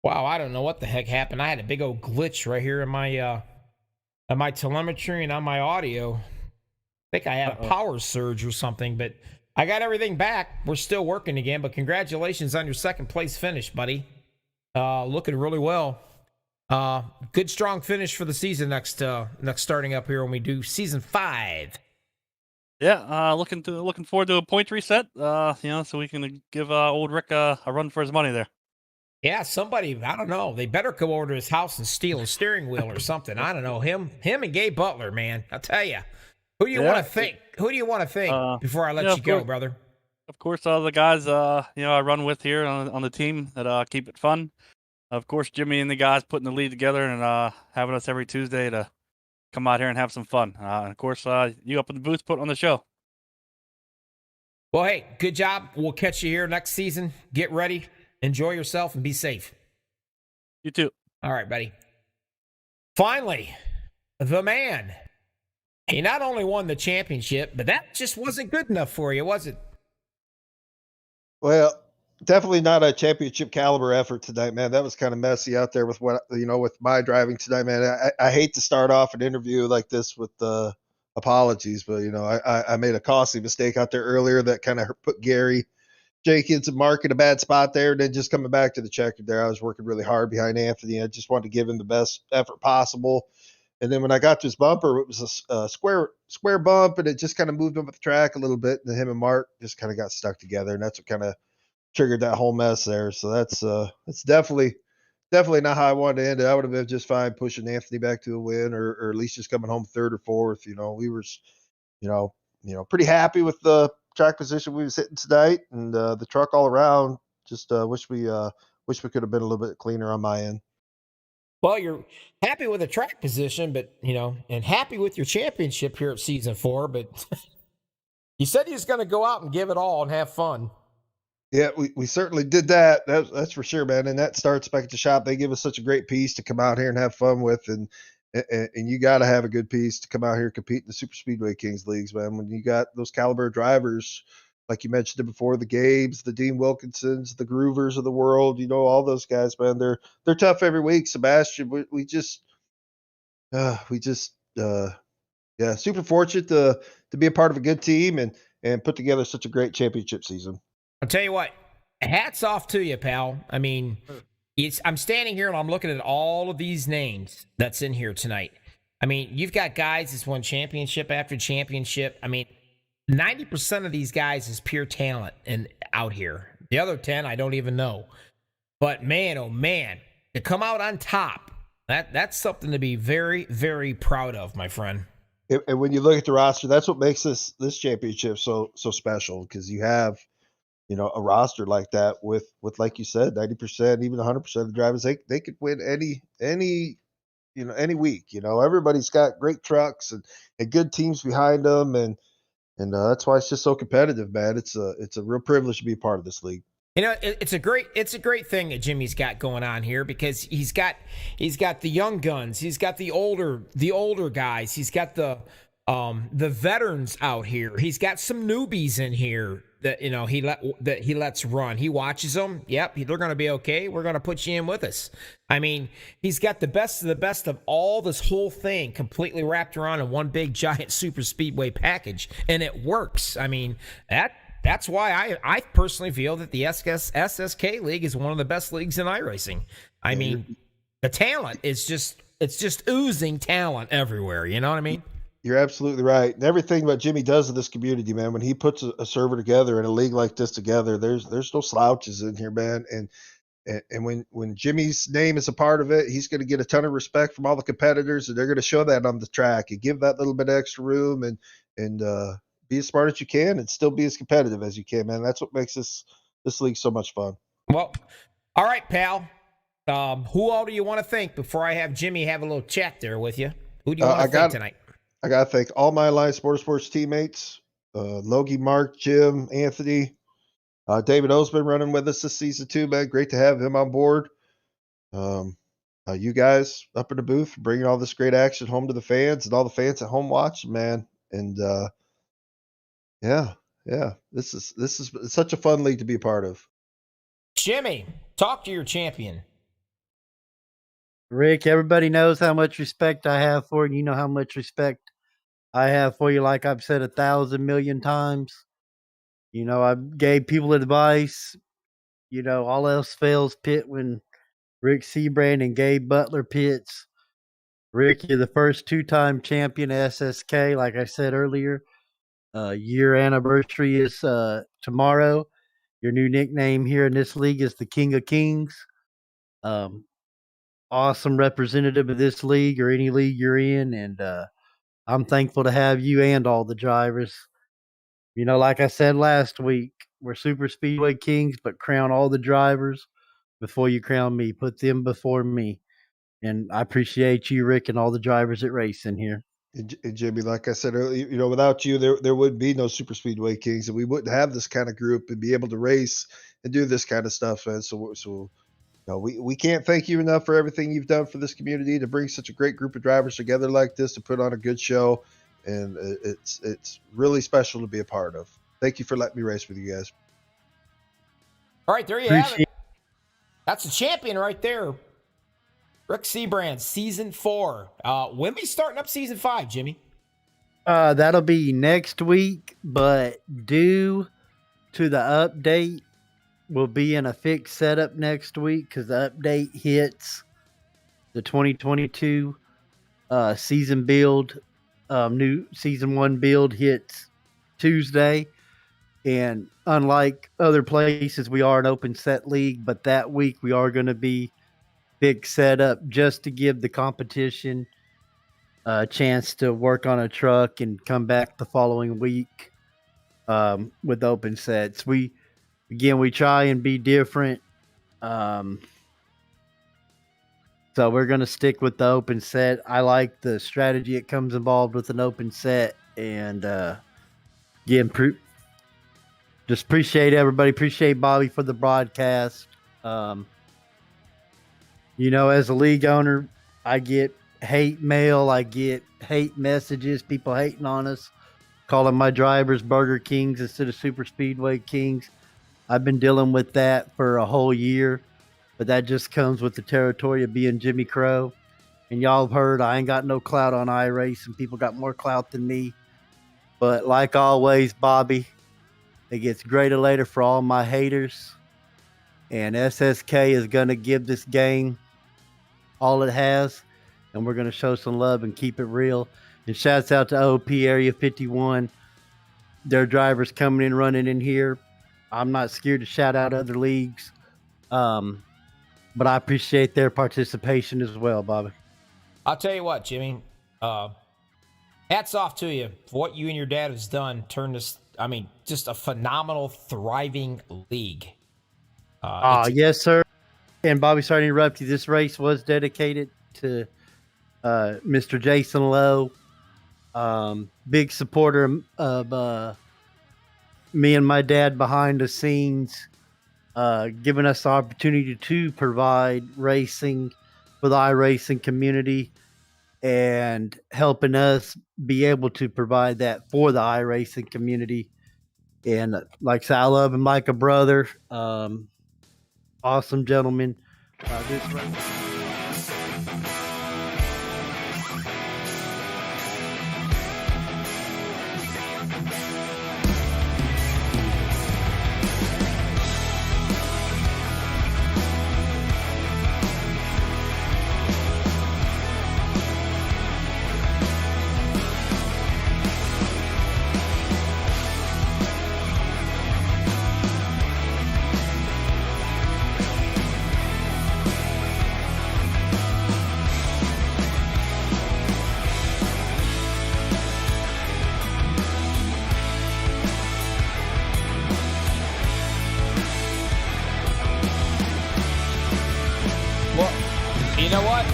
S1: Wow, I don't know what the heck happened. I had a big old glitch right here in my telemetry and on my audio. I think I had a power surge or something, but I got everything back. We're still working again, but congratulations on your second place finish, buddy. Looking really well. Good strong finish for the season next starting up here when we do season 5.
S6: Yeah, looking forward to a point reset. So we can give old Rick a run for his money there.
S1: Yeah, somebody, I don't know. They better come over to his house and steal a steering wheel or something. I don't know. Him and Gabe Butler, man. I'll tell you. Who do you want to think? Who do you want to think before I let you go, brother?
S6: Of course, the guys I run with here on the team that keep it fun. Of course, Jimmy and the guys putting the lead together and having us every Tuesday to come out here and have some fun. And of course, you up in the booth putting on the show.
S1: Well, hey, good job. We'll catch you here next season. Get ready. Enjoy yourself and be safe.
S6: You too.
S1: All right, buddy. Finally, the man. He not only won the championship, but that just wasn't good enough for you, was it?
S2: Well, definitely not a championship caliber effort tonight, man. That was kind of messy out there with with my driving tonight, man. I hate to start off an interview like this with apologies, but I made a costly mistake out there earlier that kind of put Gary Jenkins and Mark in a bad spot there. And then just coming back to the checker there, I was working really hard behind Anthony. I just wanted to give him the best effort possible. And then when I got to his bumper, it was a square bump, and it just kind of moved up the track a little bit. And him and Mark just kind of got stuck together, and that's what kind of triggered that whole mess there. So that's definitely not how I wanted to end it. I would have been just fine pushing Anthony back to a win, or at least just coming home third or fourth. We were, pretty happy with the track position we was hitting tonight, and the truck all around. Just wish we could have been a little bit cleaner on my end.
S1: Well, you're happy with the track position, but and happy with your championship here at season 4. But you said you was going to go out and give it all and have fun.
S2: Yeah, we certainly did that. That's for sure, man. And that starts back at the shop. They give us such a great piece to come out here and have fun with, and you got to have a good piece to come out here and compete in the Super Speedway Kings leagues, man. When you got those caliber drivers, like you mentioned it before, the Gabes, the Dean Wilkinsons, the Groovers of the world, all those guys, man. They're tough every week. Sebastian, we just super fortunate to be a part of a good team and put together such a great championship season.
S1: I'll tell you what, hats off to you, pal. I mean, I'm standing here and I'm looking at all of these names that's in here tonight. I mean, you've got guys that's won championship after championship. I mean, 90% of these guys is pure talent and out here. The other 10, I don't even know. But man, oh man, to come out on top, that's something to be very, very proud of, my friend.
S2: And when you look at the roster, that's what makes this championship so special, because you have a roster like that with like you said, 90%, even 100% of the drivers, they could win any week. Everybody's got great trucks and good teams behind them, and that's why it's just so competitive, man. It's a real privilege to be a part of this league.
S1: It's a great thing that Jimmy's got going on here, because he's got the young guns, he's got the older guys, he's got the veterans out here, he's got some newbies in here that he lets run. He watches them. Yep, they're going to be okay. We're going to put you in with us. I mean, he's got the best of the best of all this whole thing completely wrapped around in one big giant super speedway package, and it works. I mean, that's why I personally feel that the SSK League is one of the best leagues in iRacing. I mean, the talent is just oozing talent everywhere. You know what I mean?
S2: You're absolutely right. And everything that Jimmy does in this community, man, when he puts a server together in a league like this together, there's no slouches in here, man. And when Jimmy's name is a part of it, he's going to get a ton of respect from all the competitors, and they're going to show that on the track and give that little bit of extra room and be as smart as you can and still be as competitive as you can, man. That's what makes this league so much fun.
S1: Well, all right, pal. Who all do you want to thank before I have Jimmy have a little chat there with you? Who do you want to thank tonight?
S2: I got to thank all my Alliance Motorsports teammates, Logie, Mark, Jim, Anthony, David O's been running with us this season too, man. Great to have him on board. You guys up in the booth bringing all this great action home to the fans and all the fans at home watching, man. And yeah, this is such a fun league to be a part of.
S1: Jimmy, talk to your champion.
S3: Rick, everybody knows how much respect I have for you. You know how much respect I have for you, like I've said 1,000 million times. You know, I gave people advice. You know, all else fails pit when Rick Seabrand and Gabe Butler pits. Rick, you're the first 2-time champion SSK, like I said earlier. Year anniversary is tomorrow. Your new nickname here in this league is the King of Kings. Awesome representative of this league or any league you're in, and I'm thankful to have you and all the drivers. You know, like I said last week, we're super speedway kings, but crown all the drivers before you crown me. Put them before me. And I appreciate you, Rick, and all the drivers that race in here.
S2: And Jimmy, like I said earlier, you know, without you, there would be no Super Speedway Kings, and we wouldn't have this kind of group and be able to race and do this kind of stuff. And so no, we can't thank you enough for everything you've done for this community to bring such a great group of drivers together like this to put on a good show. And it's really special to be a part of. Thank you for letting me race with you guys.
S1: All right, there you have it. That's a champion right there. Rick Seabrand, season 4. When we starting up season 5, Jimmy?
S3: That'll be next week, but due to the update, we'll be in a fixed setup next week because the update hits the 2022 season build. New season 1 build hits Tuesday. And unlike other places, we are an open set league, but that week we are going to be big setup just to give the competition a chance to work on a truck and come back the following week with open sets. We try and be different. So we're going to stick with the open set. I like the strategy it comes involved with an open set. And again, just appreciate everybody. Appreciate Bobby for the broadcast. You know, as a league owner, I get hate mail. I get hate messages, people hating on us, calling my drivers Burger Kings instead of Super Speedway Kings. I've been dealing with that for a whole year, but that just comes with the territory of being Jimmy Crow. And y'all have heard I ain't got no clout on iRace, and people got more clout than me. But like always, Bobby, it gets greater later for all my haters. And SSK is going to give this game all it has, and we're going to show some love and keep it real. And shouts out to OP Area 51. Their drivers coming in, running in here. I'm not scared to shout out other leagues, but I appreciate their participation as well, Bobby.
S1: I'll tell you what, Jimmy. Hats off to you for what you and your dad has done. Turned this, I mean, just a phenomenal, thriving league.
S3: Yes, sir. And Bobby, sorry to interrupt you. This race was dedicated to Mr. Jason Lowe, big supporter of me and my dad behind the scenes, giving us the opportunity to provide racing for the iRacing community and helping us be able to provide that for the iRacing community. And like I said, I love him like a brother. Awesome gentleman.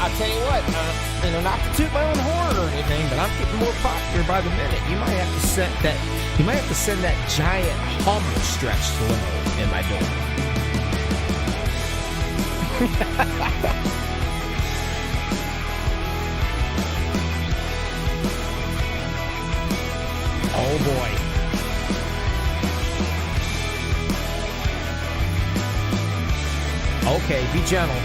S1: I'll tell you what, not to toot my own horn or anything, but I'm getting more popular by the minute. You might have to set that You might have to send that giant Hummer stretched limo in my door. Oh boy. Okay, be gentle.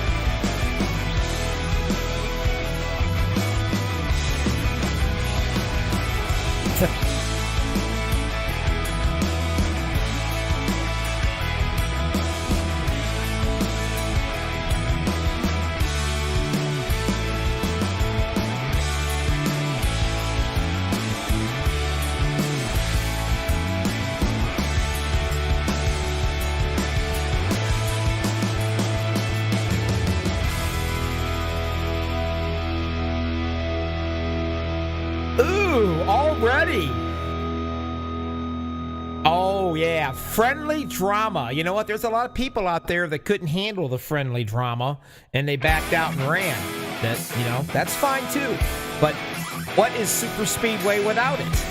S1: Ooh, already. Oh, yeah. Friendly drama. You know what? There's a lot of people out there that couldn't handle the friendly drama, and they backed out and ran. That's fine, too. But what is Super Speedway without it?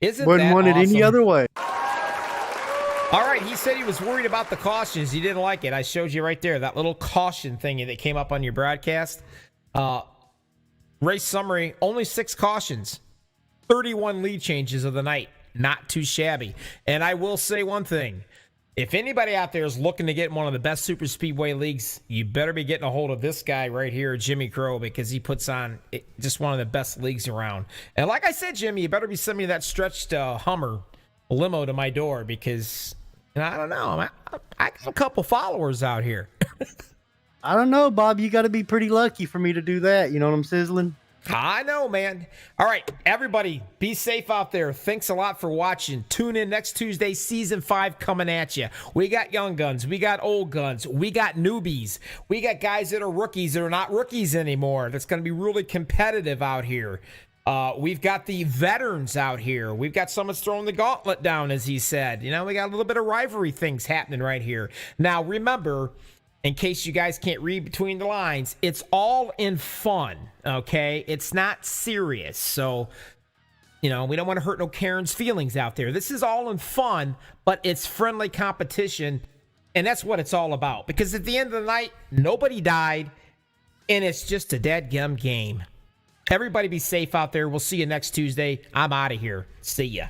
S1: Isn't
S3: Wouldn't
S1: that
S3: want it any
S1: awesome?
S3: other way.
S1: All right, he said he was worried about the cautions. He didn't like it. I showed you right there, that little caution thingy that came up on your broadcast. Race summary, only 6 cautions. 31 lead changes of the night. Not too shabby. And I will say one thing. If anybody out there is looking to get in one of the best super speedway leagues, you better be getting a hold of this guy right here, Jimmy Crow, because he puts on just one of the best leagues around. And like I said, Jimmy, you better be sending me that stretched Hummer limo to my door because, I don't know, I got a couple followers out here.
S3: I don't know, Bob. You got to be pretty lucky for me to do that. You know what I'm sizzling?
S1: I know, man. All right, everybody, be safe out there. Thanks a lot for watching. Tune in next Tuesday, Season 5 coming at you. We got young guns. We got old guns. We got newbies. We got guys that are rookies that are not rookies anymore. That's going to be really competitive out here. We've got the veterans out here. We've got someone that's throwing the gauntlet down, as he said. We got a little bit of rivalry things happening right here. Now, remember, in case you guys can't read between the lines, it's all in fun, okay? It's not serious. So, we don't want to hurt no Karen's feelings out there. This is all in fun, but it's friendly competition, and that's what it's all about. Because at the end of the night, nobody died, and it's just a dadgum game. Everybody be safe out there. We'll see you next Tuesday. I'm out of here. See ya.